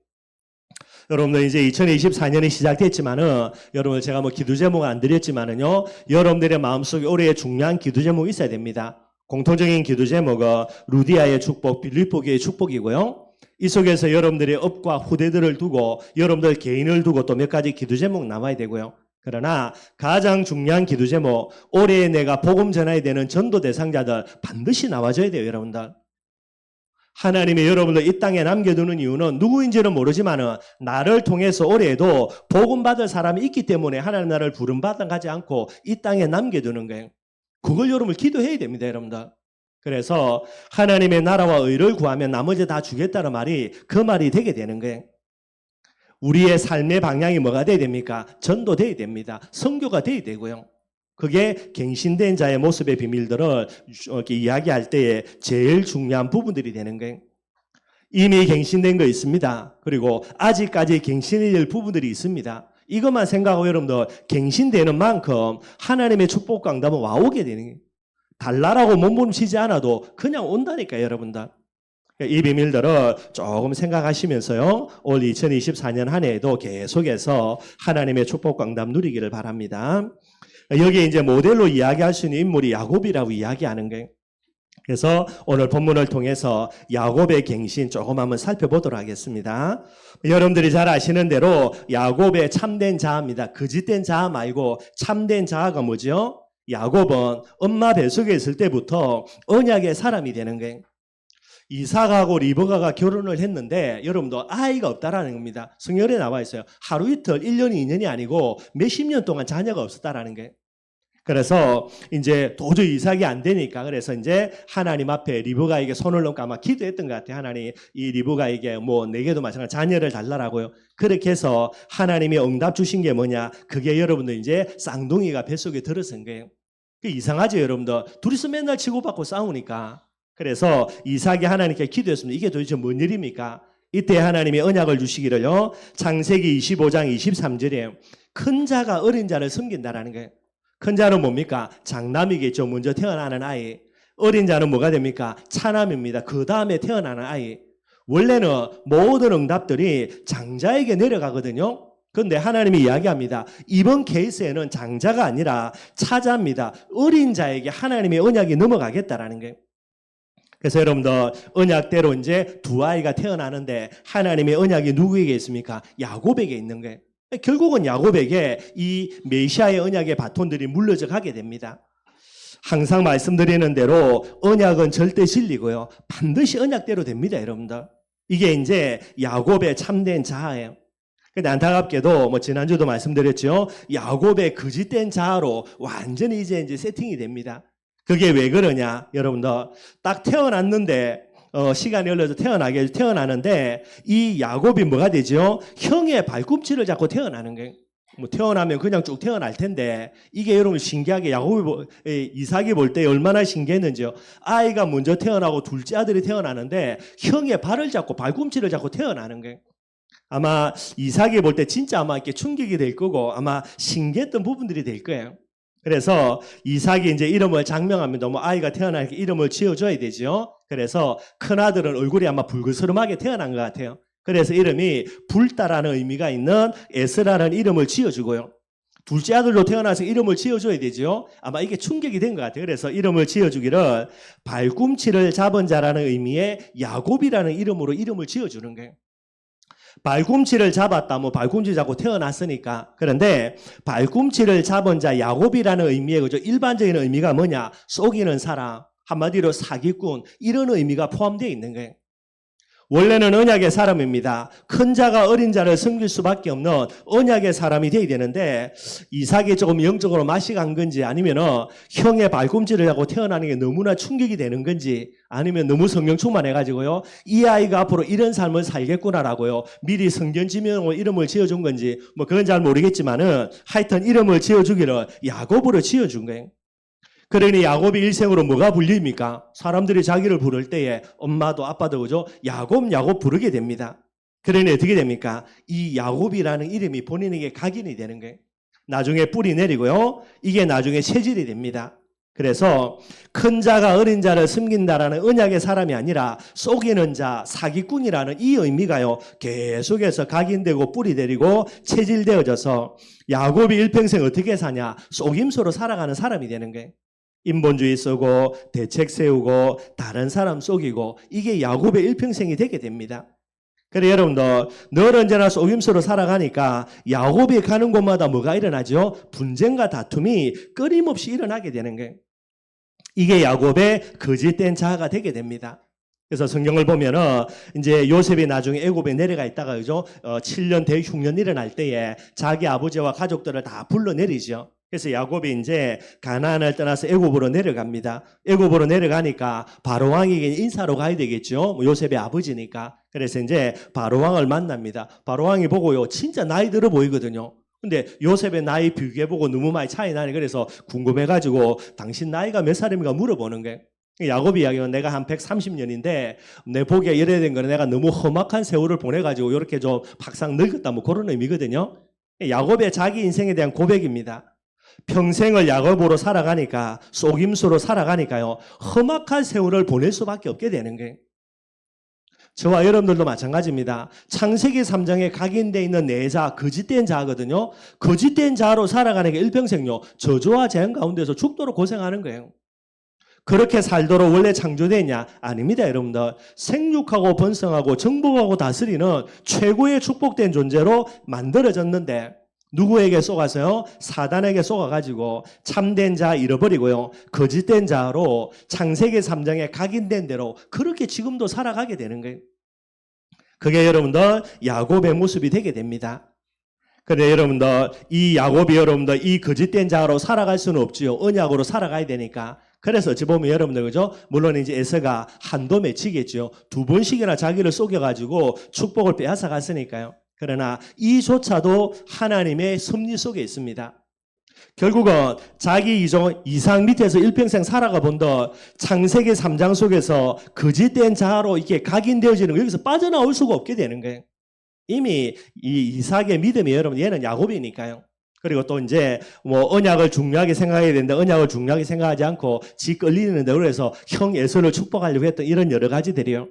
여러분들 이제 2024년이 시작됐지만은 여러분 제가 기도 제목을 안 드렸지만은요. 여러분들의 마음속에 올해의 중요한 기도 제목이 있어야 됩니다. 공통적인 기도 제목은 루디아의 축복, 빌립보교의 축복이고요. 이 속에서 여러분들의 업과 후대들을 두고 여러분들 개인을 두고 또 몇 가지 기도 제목 남아야 되고요. 그러나 가장 중요한 기도 제목, 올해 내가 복음 전해야 되는 전도 대상자들 반드시 나와줘야 돼요, 여러분들. 하나님이 여러분들 이 땅에 남겨두는 이유는 누구인지는 모르지만 나를 통해서 올해에도 복음 받을 사람이 있기 때문에 하나님 나를 부름받아 가지 않고 이 땅에 남겨두는 거예요. 그걸 여러분 기도해야 됩니다, 여러분들. 그래서 하나님의 나라와 의를 구하면 나머지 다 주겠다는 말이 그 말이 되게 되는 거예요. 우리의 삶의 방향이 뭐가 돼야 됩니까? 전도돼야 됩니다. 선교가 돼야 되고요. 그게 갱신된 자의 모습의 비밀들을 이렇게 이야기할 때에 제일 중요한 부분들이 되는 거예요. 이미 갱신된 거 있습니다. 그리고 아직까지 갱신이 될 부분들이 있습니다. 이것만 생각하고 여러분들 갱신되는 만큼 하나님의 축복 강담은 와오게 되는 거예요. 달라라고 몸부림치지 않아도 그냥 온다니까요, 여러분들. 이 비밀들을 조금 생각하시면서요, 올 2024년 한 해에도 계속해서 하나님의 축복 강담 누리기를 바랍니다. 여기에 이제 모델로 이야기할 수 있는 인물이 야곱이라고 이야기하는 거예요. 그래서 오늘 본문을 통해서 야곱의 갱신 조금 한번 살펴보도록 하겠습니다. 여러분들이 잘 아시는 대로 야곱의 참된 자아입니다. 거짓된 자아 말고 참된 자아가 뭐죠? 야곱은 엄마 뱃속에 있을 때부터 언약의 사람이 되는 거예요. 이삭하고 리브가가 결혼을 했는데 여러분도 아이가 없다라는 겁니다. 성경에 나와 있어요. 하루 이틀, 1년이 2년이 아니고 몇십 년 동안 자녀가 없었다라는 거예요. 그래서 이제 도저히 이삭이 안 되니까 그래서 이제 하나님 앞에 리브가에게 손을 놓고 아마 기도했던 것 같아요. 하나님 이 리브가에게 뭐 내게도 마찬가지로 자녀를 달라라고요. 그렇게 해서 하나님이 응답 주신 게 뭐냐? 그게 여러분들 이제 쌍둥이가 뱃속에 들어선 거예요. 이상하죠, 여러분들. 둘이서 맨날 치고받고 싸우니까. 그래서 이삭이 하나님께 기도했습니다. 이게 도대체 뭔 일입니까? 이때 하나님이 언약을 주시기를요. 창세기 25장 23절에 큰 자가 어린 자를 섬긴다라는 거예요. 큰 자는 뭡니까? 장남이겠죠. 먼저 태어나는 아이. 어린 자는 뭐가 됩니까? 차남입니다. 그 다음에 태어나는 아이. 원래는 모든 응답들이 장자에게 내려가거든요. 그런데 하나님이 이야기합니다. 이번 케이스에는 장자가 아니라 차자입니다. 어린 자에게 하나님의 언약이 넘어가겠다라는 거예요. 그래서 여러분들 언약대로 이제 두 아이가 태어나는데 하나님의 언약이 누구에게 있습니까? 야곱에게 있는 거예요. 결국은 야곱에게 이 메시아의 언약의 바톤들이 물려져 가게 됩니다. 항상 말씀드리는 대로 언약은 절대 진리고요. 반드시 언약대로 됩니다, 여러분들. 이게 이제 야곱의 참된 자아예요. 근데 안타깝게도 뭐 지난주도 말씀드렸죠. 야곱의 거짓된 자아로 완전히 이제 세팅이 됩니다. 그게 왜 그러냐, 여러분들. 딱 태어났는데 시간이 흘러서 태어나는데 이 야곱이 뭐가 되죠? 형의 발꿈치를 잡고 태어나는 거예요. 뭐 태어나면 그냥 쭉 태어날 텐데 이게 여러분 신기하게 이삭이 볼 때 얼마나 신기했는지요. 아이가 먼저 태어나고 둘째 아들이 태어나는데 형의 발을 잡고 발꿈치를 잡고 태어나는 거예요. 아마 이삭이 볼 때 진짜 아마 이렇게 충격이 될 거고 아마 신기했던 부분들이 될 거예요. 그래서 이삭이 이제 이름을 장명합니다. 뭐 아이가 태어나니까 이름을 지어줘야 되죠. 그래서 큰아들은 얼굴이 아마 붉으스름하게 태어난 것 같아요. 그래서 이름이 불다라는 의미가 있는 에스라라는 이름을 지어주고요. 둘째 아들로 태어나서 이름을 지어줘야 되죠. 아마 이게 충격이 된 것 같아요. 그래서 이름을 지어주기를 발꿈치를 잡은 자라는 의미의 야곱이라는 이름으로 이름을 지어주는 거예요. 발꿈치를 잡았다, 뭐 발꿈치 잡고 태어났으니까. 그런데 발꿈치를 잡은 자 야곱이라는 의미의 그죠 일반적인 의미가 뭐냐? 속이는 사람, 한마디로 사기꾼, 이런 의미가 포함되어 있는 거예요. 원래는 언약의 사람입니다. 큰 자가 어린 자를 섬길 수밖에 없는 언약의 사람이 되어야 되는데 이삭이 조금 영적으로 맛이 간 건지 아니면 형의 발꿈치를 하고 태어나는 게 너무나 충격이 되는 건지 아니면 너무 성령 충만해가지고요. 이 아이가 앞으로 이런 삶을 살겠구나라고요. 미리 성전 지명으로 이름을 지어준 건지 뭐 그건 잘 모르겠지만은 하여튼 이름을 지어주기를 야곱으로 지어준 거예요. 그러니 야곱이 일생으로 뭐가 불립니까? 사람들이 자기를 부를 때에 엄마도 아빠도 그죠? 야곱 부르게 됩니다. 그러니 어떻게 됩니까? 이 야곱이라는 이름이 본인에게 각인이 되는 거예요. 나중에 뿌리 내리고요. 이게 나중에 체질이 됩니다. 그래서 큰 자가 어린 자를 섬긴다라는 언약의 사람이 아니라 속이는 자, 사기꾼이라는 이 의미가요. 계속해서 각인되고 뿌리 내리고 체질되어져서 야곱이 일평생 어떻게 사냐? 속임수로 살아가는 사람이 되는 거예요. 인본주의 쓰고 대책 세우고 다른 사람 속이고 이게 야곱의 일평생이 되게 됩니다. 그래 여러분들 늘 언제나 속임수로 살아가니까 야곱이 가는 곳마다 뭐가 일어나죠? 분쟁과 다툼이 끊임없이 일어나게 되는 거예요. 이게 야곱의 거짓된 자아가 되게 됩니다. 그래서 성경을 보면은 이제 요셉이 나중에 애굽에 내려가 있다가 그죠? 7년 대흉년 일어날 때에 자기 아버지와 가족들을 다 불러내리죠. 그래서 야곱이 이제 가나안을 떠나서 애굽으로 내려갑니다. 애굽으로 내려가니까 바로 왕에게 인사로 가야 되겠죠. 요셉의 아버지니까. 그래서 이제 바로 왕을 만납니다. 바로 왕이 보고요, 진짜 나이 들어 보이거든요. 근데 요셉의 나이 비교해보고 너무 많이 차이 나네. 그래서 궁금해가지고 당신 나이가 몇 살입니까 물어보는 거예요. 야곱이 이야기는 내가 한 130년인데 내 보기에 이래야 된 거는 내가 너무 험악한 세월을 보내가지고 이렇게 좀 박상 늙었다 뭐 그런 의미거든요. 야곱의 자기 인생에 대한 고백입니다. 평생을 야곱으로 살아가니까 속임수로 살아가니까요 험악한 세월을 보낼 수밖에 없게 되는 거예요. 저와 여러분들도 마찬가지입니다. 창세기 3장에 각인되어 있는 네 자, 거짓된 자거든요. 거짓된 자로 살아가는 게 일평생요 저주와 재앙 가운데서 죽도록 고생하는 거예요. 그렇게 살도록 원래 창조됐냐? 아닙니다, 여러분들. 생육하고 번성하고 정복하고 다스리는 최고의 축복된 존재로 만들어졌는데 누구에게 쏘가서요? 사단에게 쏘가가지고 참된 자 잃어버리고요. 거짓된 자로 창세기 3장에 각인된 대로 그렇게 지금도 살아가게 되는 거예요. 그게 여러분들 야곱의 모습이 되게 됩니다. 그런데 여러분들 이 야곱이 여러분들 이 거짓된 자로 살아갈 수는 없지요. 언약으로 살아가야 되니까. 그래서 어찌 보면 여러분들 그죠? 물론 이제 에서가 한도 맺히겠죠. 2번씩이나 자기를 속여가지고 축복을 빼앗아 갔으니까요. 그러나 이조차도 하나님의 섭리 속에 있습니다. 결국은 자기 이상 밑에서 일평생 살아가 본다 창세기 3장 속에서 거짓된 자로 이렇게 각인되어지는 거 여기서 빠져나올 수가 없게 되는 거예요. 이미 이 이삭의 믿음이 여러분 얘는 야곱이니까요. 그리고 또 이제 뭐 언약을 중요하게 생각해야 되는데 언약을 중요하게 생각하지 않고 지 끌리는데 그래서 형 에서를 축복하려고 했던 이런 여러 가지들이요.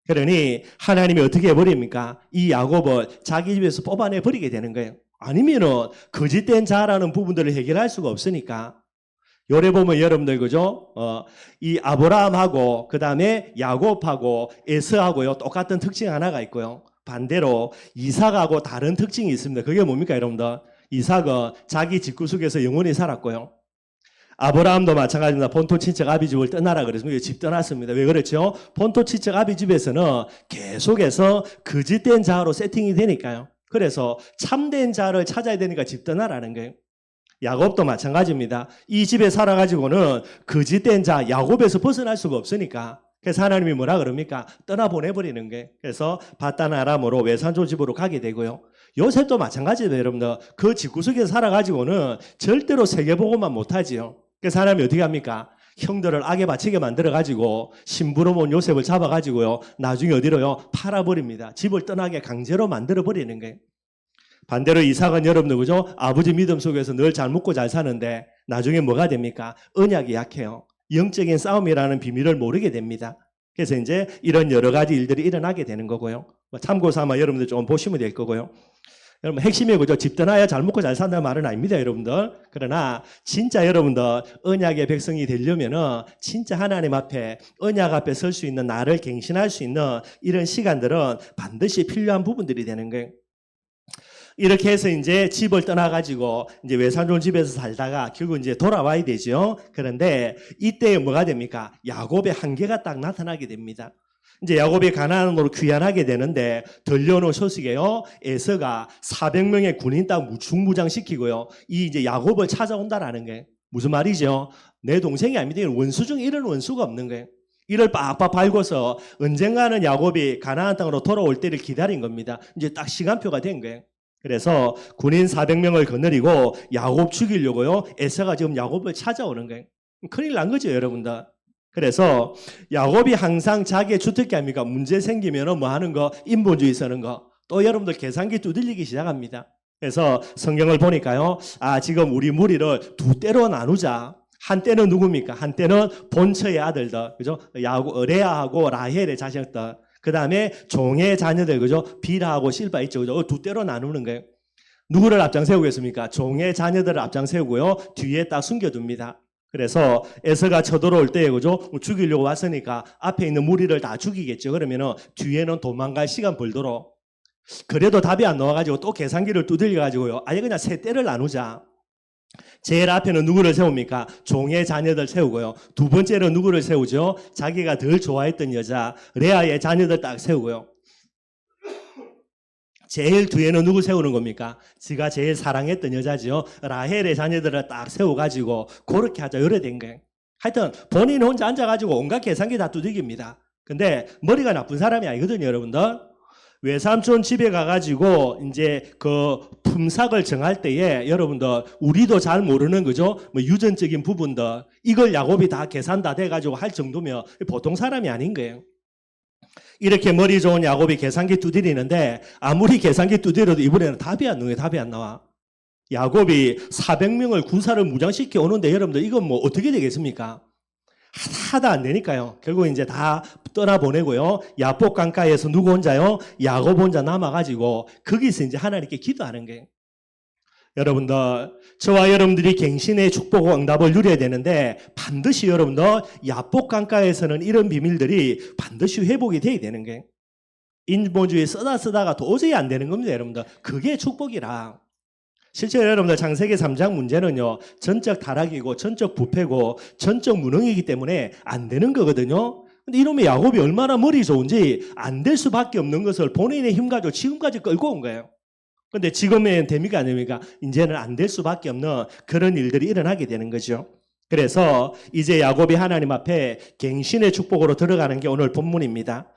그러니 하나님이 어떻게 해버립니까? 이 야곱을 자기 집에서 뽑아내 버리게 되는 거예요. 아니면은 거짓된 자라는 부분들을 해결할 수가 없으니까. 요래 보면 여러분들 그죠? 이 아브라함하고 그 다음에 야곱하고 에서하고요 똑같은 특징 하나가 있고요. 반대로 이삭하고 다른 특징이 있습니다. 그게 뭡니까 여러분들? 이삭은 자기 집구석에서 영원히 살았고요. 아브라함도 마찬가지입니다. 본토 친척 아비 집을 떠나라 그랬습니다. 집 떠났습니다. 왜 그렇죠? 본토 친척 아비 집에서는 계속해서 거짓된 자로 세팅이 되니까요. 그래서 참된 자를 찾아야 되니까 집 떠나라는 거예요. 야곱도 마찬가지입니다. 이 집에 살아가지고는 거짓된 자 야곱에서 벗어날 수가 없으니까 그래서 하나님이 뭐라 그럽니까? 떠나보내버리는 게. 그래서 바단 아람으로 외산조 집으로 가게 되고요. 요셉도 마찬가지예요, 여러분들. 그 집구석에서 살아가지고는 절대로 세계보고만 못하지요. 그래서 하나님이 어떻게 합니까? 형들을 악에 바치게 만들어가지고 심부름 온 요셉을 잡아가지고요. 나중에 어디로요? 팔아버립니다. 집을 떠나게 강제로 만들어버리는 거예요. 반대로 이삭은 여러분들 그죠? 아버지 믿음 속에서 늘 잘 먹고 잘 사는데 나중에 뭐가 됩니까? 언약이 약해요. 영적인 싸움이라는 비밀을 모르게 됩니다. 그래서 이제 이런 여러 가지 일들이 일어나게 되는 거고요. 참고 삼아 여러분들 좀 보시면 될 거고요. 여러분 핵심이 그죠? 집 떠나야 잘 먹고 잘 산다는 말은 아닙니다, 여러분들. 그러나 진짜 여러분들 언약의 백성이 되려면은 진짜 하나님 앞에 언약 앞에 설 수 있는 나를 갱신할 수 있는 이런 시간들은 반드시 필요한 부분들이 되는 거예요. 이렇게 해서 이제 집을 떠나가지고 이제 외산촌 집에서 살다가 결국 이제 돌아와야 되죠. 그런데 이때 뭐가 됩니까? 야곱의 한계가 딱 나타나게 됩니다. 이제 야곱이 가나안으로 귀환하게 되는데 들려오는 소식에요. 에서가 400명의 군인 딱 무충무장시키고요. 이 이제 야곱을 찾아온다라는 게 무슨 말이죠? 내 동생이 아닙니다. 원수 중에 이런 원수가 없는 거예요. 이를 빡빡 밟고서 언젠가는 야곱이 가나안 땅으로 돌아올 때를 기다린 겁니다. 이제 딱 시간표가 된 거예요. 그래서 군인 400명을 거느리고 야곱 죽이려고요. 에서가 지금 야곱을 찾아오는 거예요. 큰일 난 거죠, 여러분들. 그래서 야곱이 항상 자기의 주특기 아닙니까? 문제 생기면 뭐 하는 거? 인본주의 쓰는 거. 또 여러분들 계산기 두들리기 시작합니다. 그래서 성경을 보니까요. 지금 우리 무리를 두 때로 나누자. 한때는 누굽니까? 한때는 본처의 아들들. 그죠? 레아하고 라헬의 자식들. 그 다음에 종의 자녀들, 그죠? 빌하하고 실바 있죠, 그죠? 두 때로 나누는 거예요. 누구를 앞장 세우겠습니까? 종의 자녀들을 앞장 세우고요. 뒤에 딱 숨겨둡니다. 그래서 에서가 쳐들어올 때, 그죠? 죽이려고 왔으니까 앞에 있는 무리를 다 죽이겠죠. 그러면은 뒤에는 도망갈 시간 벌도록. 그래도 답이 안 나와가지고 또 계산기를 두들겨가지고요. 아예 그냥 세 떼를 나누자. 제일 앞에는 누구를 세웁니까? 종의 자녀들 세우고요. 두 번째는 누구를 세우죠? 자기가 덜 좋아했던 여자 레아의 자녀들 딱 세우고요. 제일 뒤에는 누구 세우는 겁니까? 지가 제일 사랑했던 여자지요. 라헬의 자녀들을 딱 세워가지고 그렇게 하자 이래 된 거예요. 하여튼 본인 혼자 앉아가지고 온갖 계산기 다 두들깁니다. 근데 머리가 나쁜 사람이 아니거든요, 여러분들. 외삼촌 집에 가가지고 이제 그 품삯을 정할 때에 여러분들 우리도 잘 모르는 거죠. 뭐 유전적인 부분들 이걸 야곱이 다 계산 다 돼가지고 할 정도면 보통 사람이 아닌 거예요. 이렇게 머리 좋은 야곱이 계산기 두드리는데 아무리 계산기 두드려도 이번에는 답이 안 나와요. 답이 안 나와. 야곱이 400명을 군사를 무장시켜 오는데 여러분들 이건 뭐 어떻게 되겠습니까? 하다 안 되니까요. 결국 이제 다 떠나보내고요. 야복 강가에서 누구 혼자요? 야곱 혼자 남아가지고 거기서 이제 하나님께 기도하는 거예요. 여러분들, 저와 여러분들이 갱신의 축복과 응답을 누려야 되는데 반드시 여러분들 야복 강가에서는 이런 비밀들이 반드시 회복이 돼야 되는 거예요. 인본주의 쓰다가 도저히 안 되는 겁니다, 여러분들. 그게 축복이라. 실제로 여러분들 창세기 3장 문제는요. 전적 타락이고 전적 부패고 전적 무능이기 때문에 안 되는 거거든요. 근데 이놈의 야곱이 얼마나 머리 좋은지 안 될 수밖에 없는 것을 본인의 힘 가지고 지금까지 끌고 온 거예요. 근데 지금은 됩니까 안 됩니까? 이제는 안 될 수밖에 없는 그런 일들이 일어나게 되는 거죠. 그래서 이제 야곱이 하나님 앞에 갱신의 축복으로 들어가는 게 오늘 본문입니다.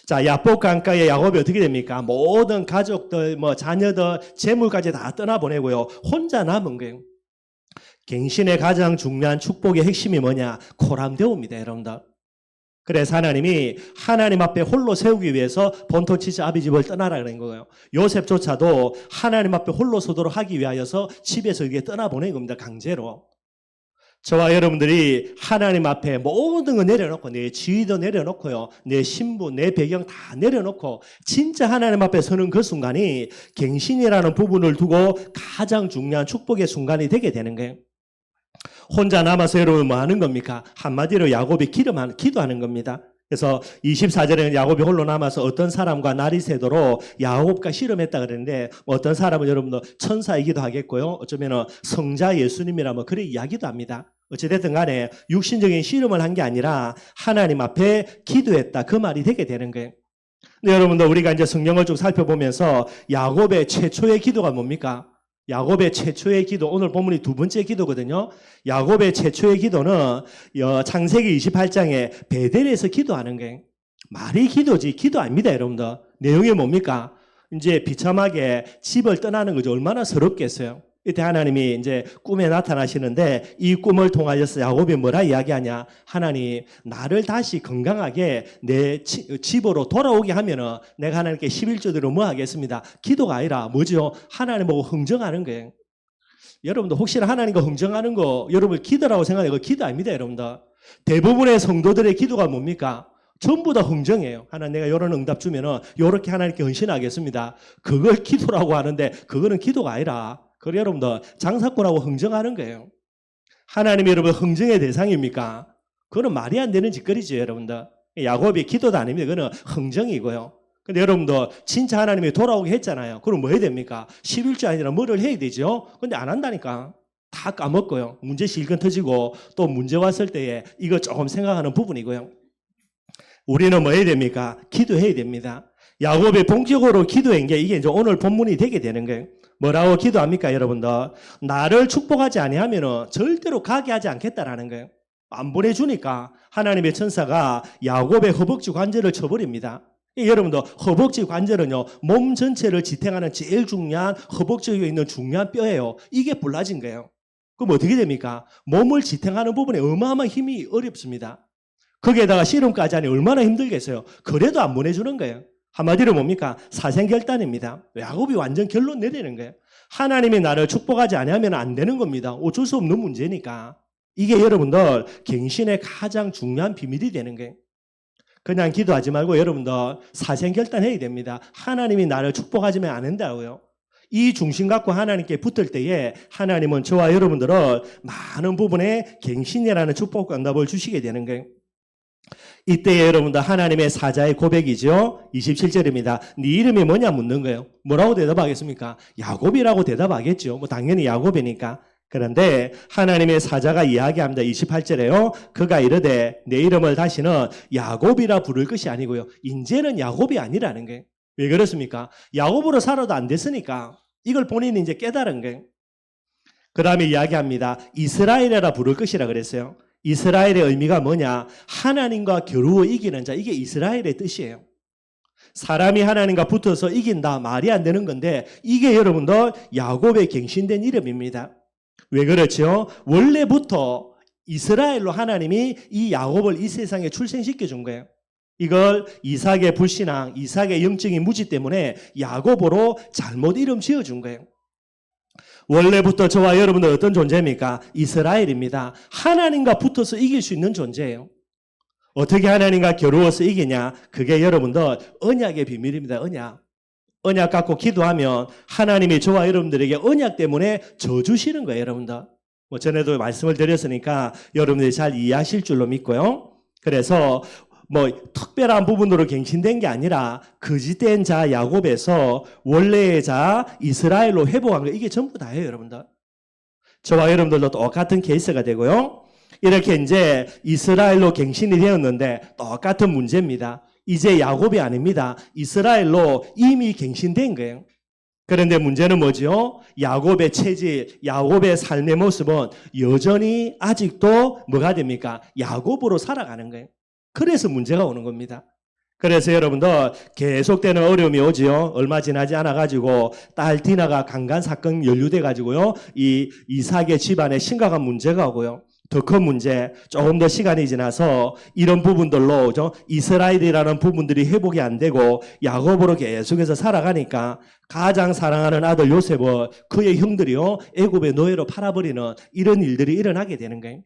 자, 야복 강가에 야곱이 어떻게 됩니까? 모든 가족들, 뭐 자녀들, 재물까지 다 떠나보내고요. 혼자 남은 거예요. 갱신의 가장 중요한 축복의 핵심이 뭐냐? 코람데오입니다, 여러분들. 그래서 하나님이 하나님 앞에 홀로 세우기 위해서 본토치즈 아비집을 떠나라는 거예요. 요셉조차도 하나님 앞에 홀로 서도록 하기 위하여서 집에서 이게 떠나보낸 겁니다, 강제로. 저와 여러분들이 하나님 앞에 모든 거 내려놓고 내 지위도 내려놓고요. 내 신분, 내 배경 다 내려놓고 진짜 하나님 앞에 서는 그 순간이 갱신이라는 부분을 두고 가장 중요한 축복의 순간이 되게 되는 거예요. 혼자 남아서 여러분 뭐 하는 겁니까? 한마디로 야곱이 기도하는 겁니다. 그래서 24절에는 야곱이 홀로 남아서 어떤 사람과 날이 새도록 야곱과 씨름했다 그랬는데 어떤 사람은 여러분들 천사이기도 하겠고요. 어쩌면 성자 예수님이라면 그런 이야기도 합니다. 어찌됐든 간에 육신적인 씨름을 한 게 아니라 하나님 앞에 기도했다. 그 말이 되게 되는 거예요. 근데 여러분들 우리가 이제 성경을 쭉 살펴보면서 야곱의 최초의 기도가 뭡니까? 야곱의 최초의 기도, 오늘 본문이 두 번째 기도거든요. 야곱의 최초의 기도는 창세기 28장에 베델에서 기도하는 거예요. 말이 기도지 기도 아닙니다, 여러분들. 내용이 뭡니까? 이제 비참하게 집을 떠나는 거죠. 얼마나 서럽겠어요. 이때 하나님이 이제 꿈에 나타나시는데 이 꿈을 통하여서 야곱이 뭐라 이야기하냐? 하나님, 나를 다시 건강하게 내 집으로 돌아오게 하면은 내가 하나님께 11조대로 뭐 하겠습니다. 기도가 아니라 뭐죠? 하나님 보고 흥정하는 거예요. 여러분들 혹시나 하나님과 흥정하는 거 여러분 기도라고 생각해요. 그 기도 아닙니다, 여러분들. 대부분의 성도들의 기도가 뭡니까? 전부 다 흥정이에요. 하나님 내가 이런 응답 주면은 이렇게 하나님께 헌신하겠습니다. 그걸 기도라고 하는데 그거는 기도가 아니라 그래 여러분들 장사꾼하고 흥정하는 거예요. 하나님이 여러분 흥정의 대상입니까? 그거는 말이 안 되는 짓거리죠, 여러분들. 야곱이 기도도 아닙니다. 그거는 흥정이고요. 근데 여러분들 진짜 하나님이 돌아오게 했잖아요. 그럼 뭐 해야 됩니까? 11조 아니라 뭐를 해야 되죠? 근데 안 한다니까. 다 까먹고요. 문제 실컷 터지고 또 문제 왔을 때에 이거 조금 생각하는 부분이고요. 우리는 뭐 해야 됩니까? 기도해야 됩니다. 야곱이 본격적으로 기도한 게 이게 이제 오늘 본문이 되게 되는 거예요. 뭐라고 기도합니까, 여러분들? 나를 축복하지 아니하면 절대로 가게 하지 않겠다라는 거예요. 안 보내주니까 하나님의 천사가 야곱의 허벅지 관절을 쳐버립니다. 여러분들 허벅지 관절은요 몸 전체를 지탱하는 제일 중요한 허벅지 위에 있는 중요한 뼈예요. 이게 불라진 거예요. 그럼 어떻게 됩니까? 몸을 지탱하는 부분에 어마어마한 힘이 어렵습니다. 거기에다가 씨름까지 하니 얼마나 힘들겠어요. 그래도 안 보내주는 거예요. 한마디로 뭡니까? 사생결단입니다. 야곱이 완전 결론 내리는 거예요. 하나님이 나를 축복하지 않으면 안 되는 겁니다. 어쩔 수 없는 문제니까. 이게 여러분들 갱신의 가장 중요한 비밀이 되는 거예요. 그냥 기도하지 말고 여러분들 사생결단해야 됩니다. 하나님이 나를 축복하지면 안 된다고요. 이 중심 갖고 하나님께 붙을 때에 하나님은 저와 여러분들을 많은 부분에 갱신이라는 축복과 응답을 주시게 되는 거예요. 이때에 여러분들 하나님의 사자의 고백이죠. 27절입니다. 네 이름이 뭐냐 묻는 거예요. 뭐라고 대답하겠습니까? 야곱이라고 대답하겠죠. 뭐 당연히 야곱이니까. 그런데 하나님의 사자가 이야기합니다. 28절에요. 그가 이르되 내 이름을 다시는 야곱이라 부를 것이 아니고요. 이제는 야곱이 아니라는 거예요. 왜 그렇습니까? 야곱으로 살아도 안 됐으니까 이걸 본인이 이제 깨달은 거예요. 그 다음에 이야기합니다. 이스라엘이라 부를 것이라 그랬어요. 이스라엘의 의미가 뭐냐? 하나님과 겨루어 이기는 자. 이게 이스라엘의 뜻이에요. 사람이 하나님과 붙어서 이긴다. 말이 안 되는 건데 이게 여러분들 야곱의 갱신된 이름입니다. 왜 그렇죠? 원래부터 이스라엘로 하나님이 이 야곱을 이 세상에 출생시켜 준 거예요. 이걸 이삭의 불신앙, 이삭의 영적인 무지 때문에 야곱으로 잘못 이름 지어준 거예요. 원래부터 저와 여러분들 어떤 존재입니까? 이스라엘입니다. 하나님과 붙어서 이길 수 있는 존재예요. 어떻게 하나님과 겨루어서 이기냐? 그게 여러분들 언약의 비밀입니다. 언약 갖고 기도하면 하나님이 저와 여러분들에게 언약 때문에 저 주시는 거예요, 여러분들. 뭐 전에도 말씀을 드렸으니까 여러분들이 잘 이해하실 줄로 믿고요. 그래서 뭐 특별한 부분으로 갱신된 게 아니라 거짓된 자 야곱에서 원래의 자 이스라엘로 회복한 거 이게 전부 다예요, 여러분들. 저와 여러분들도 똑같은 케이스가 되고요. 이렇게 이제 이스라엘로 갱신이 되었는데 똑같은 문제입니다. 이제 야곱이 아닙니다. 이스라엘로 이미 갱신된 거예요. 그런데 문제는 뭐죠? 야곱의 체질, 야곱의 삶의 모습은 여전히 아직도 뭐가 됩니까? 야곱으로 살아가는 거예요. 그래서 문제가 오는 겁니다. 그래서 여러분들 계속되는 어려움이 오지요. 얼마 지나지 않아가지고 딸 디나가 강간 사건 연루돼가지고요. 이 이삭의 집안에 심각한 문제가 오고요. 더 큰 문제, 조금 더 시간이 지나서 이런 부분들로 이스라엘이라는 부분들이 회복이 안 되고 야곱으로 계속해서 살아가니까 가장 사랑하는 아들 요셉을 그의 형들이요 애굽의 노예로 팔아버리는 이런 일들이 일어나게 되는 거예요.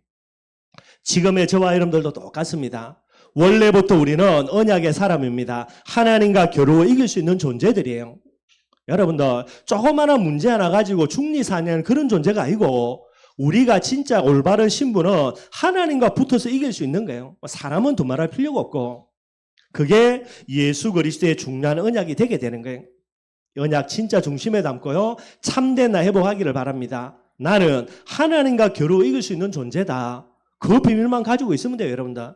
지금의 저와 여러분들도 똑같습니다. 원래부터 우리는 언약의 사람입니다. 하나님과 겨루어 이길 수 있는 존재들이에요. 여러분들 조그마한 문제 하나 가지고 중리사냐는 그런 존재가 아니고 우리가 진짜 올바른 신분은 하나님과 붙어서 이길 수 있는 거예요. 사람은 두말할 필요가 없고 그게 예수 그리스도의 중요한 언약이 되게 되는 거예요. 언약 진짜 중심에 담고요. 참된 나 회복하기를 바랍니다. 나는 하나님과 겨루어 이길 수 있는 존재다. 그 비밀만 가지고 있으면 돼요, 여러분들.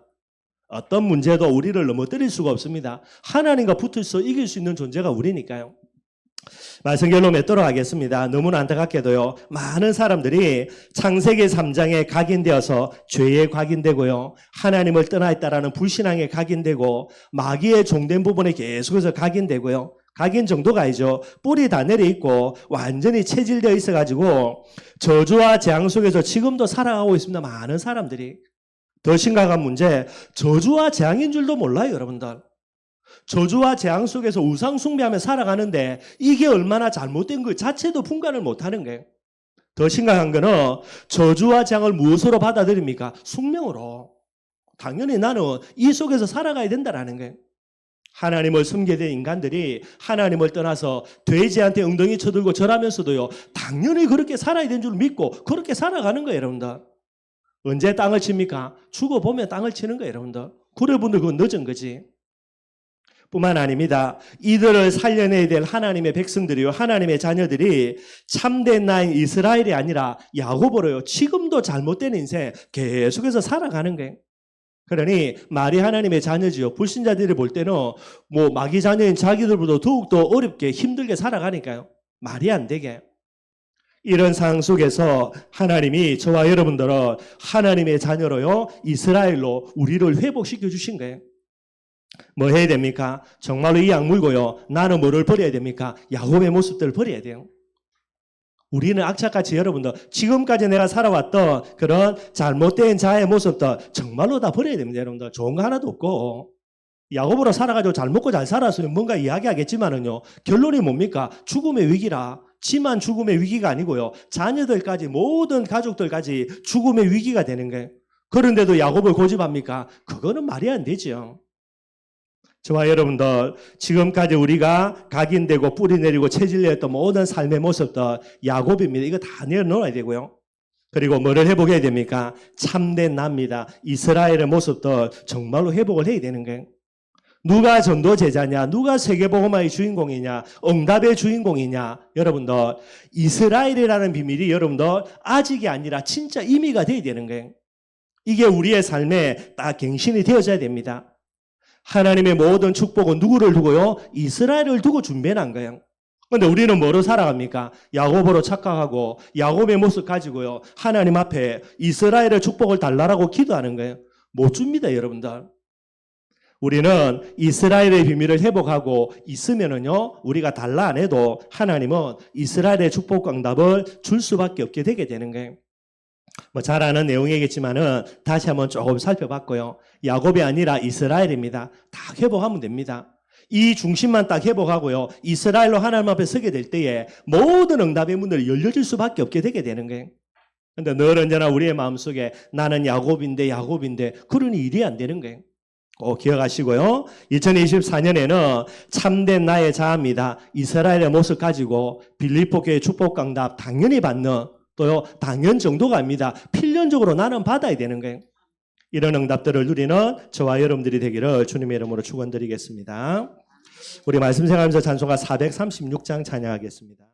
어떤 문제도 우리를 넘어뜨릴 수가 없습니다. 하나님과 붙어서 이길 수 있는 존재가 우리니까요. 말씀 결론 맺도록 하겠습니다. 너무나 안타깝게도요. 많은 사람들이 창세기 3장에 각인되어서 죄에 각인되고요. 하나님을 떠나 있다라는 불신앙에 각인되고 마귀의 종된 부분에 계속해서 각인되고요. 각인 정도가 아니죠. 뿌리 다 내려있고 완전히 체질되어 있어가지고 저주와 재앙 속에서 지금도 살아가고 있습니다. 많은 사람들이. 더 심각한 문제, 저주와 재앙인 줄도 몰라요, 여러분들. 저주와 재앙 속에서 우상 숭배하며 살아가는데 이게 얼마나 잘못된 것 자체도 분간을 못하는 거예요. 더 심각한 거는 저주와 재앙을 무엇으로 받아들입니까? 숙명으로. 당연히 나는 이 속에서 살아가야 된다라는 거예요. 하나님을 섬기게 된 인간들이 하나님을 떠나서 돼지한테 엉덩이 쳐들고 절하면서도요. 당연히 그렇게 살아야 되는 줄 믿고 그렇게 살아가는 거예요, 여러분들. 언제 땅을 칩니까? 죽어보면 땅을 치는 거예요, 여러분들. 그래 분들 그건 늦은 거지. 뿐만 아닙니다. 이들을 살려내야 될 하나님의 백성들이요. 하나님의 자녀들이 참된 나인 이스라엘이 아니라 야곱으로요. 지금도 잘못된 인생 계속해서 살아가는 거예요. 그러니 말이 하나님의 자녀지요. 불신자들이 볼 때는 뭐 마귀 자녀인 자기들보다 더욱더 어렵게 힘들게 살아가니까요. 말이 안 되게. 이런 상황 속에서 하나님이 저와 여러분들은 하나님의 자녀로요. 이스라엘로 우리를 회복시켜 주신 거예요. 뭐 해야 됩니까? 정말로 이 악물고요. 나는 뭐를 버려야 됩니까? 야곱의 모습들을 버려야 돼요. 우리는 악착같이 여러분들 지금까지 내가 살아왔던 그런 잘못된 자의 모습들 정말로 다 버려야 됩니다. 여러분들 좋은 거 하나도 없고 야곱으로 살아가지고 잘 먹고 잘 살았으면 뭔가 이야기하겠지만은요. 결론이 뭡니까? 죽음의 위기라. 지만 죽음의 위기가 아니고요. 자녀들까지 모든 가족들까지 죽음의 위기가 되는 거예요. 그런데도 야곱을 고집합니까? 그거는 말이 안 되죠. 저와 여러분들 지금까지 우리가 각인되고 뿌리 내리고 체질 내었던 모든 삶의 모습들 야곱입니다. 이거 다 내려놓아야 되고요. 그리고 뭐를 회복해야 됩니까? 참된 납니다. 이스라엘의 모습들 정말로 회복을 해야 되는 거예요. 누가 전도 제자냐? 누가 세계복음화의 주인공이냐? 응답의 주인공이냐? 여러분들 이스라엘이라는 비밀이 여러분들 아직이 아니라 진짜 임의가 돼야 되는 거예요. 이게 우리의 삶에 딱 갱신이 되어져야 됩니다. 하나님의 모든 축복은 누구를 두고요? 이스라엘을 두고 준비한 거예요. 그런데 우리는 뭐로 살아갑니까? 야곱으로 착각하고 야곱의 모습 가지고요. 하나님 앞에 이스라엘의 축복을 달라라고 기도하는 거예요. 못 줍니다, 여러분들. 우리는 이스라엘의 비밀을 회복하고 있으면은요, 우리가 달라 안 해도 하나님은 이스라엘의 축복 응답을 줄 수밖에 없게 되게 되는 거예요. 뭐 잘 아는 내용이겠지만은 다시 한번 조금 살펴봤고요. 야곱이 아니라 이스라엘입니다. 다 회복하면 됩니다. 이 중심만 딱 회복하고요. 이스라엘로 하나님 앞에 서게 될 때에 모든 응답의 문들이 열려질 수밖에 없게 되게 되는 거예요. 그런데 늘 언제나 우리의 마음속에 나는 야곱인데 그러니 일이 안 되는 거예요. 꼭 기억하시고요. 2024년에는 참된 나의 자아입니다. 이스라엘의 모습 가지고 빌립보 교회 축복 응답 당연히 받는 또요 당연 정도가 아닙니다. 필연적으로 나는 받아야 되는 거예요. 이런 응답들을 누리는 저와 여러분들이 되기를 주님의 이름으로 축원드리겠습니다. 우리 말씀 생각하면서 찬송가 436장 찬양하겠습니다.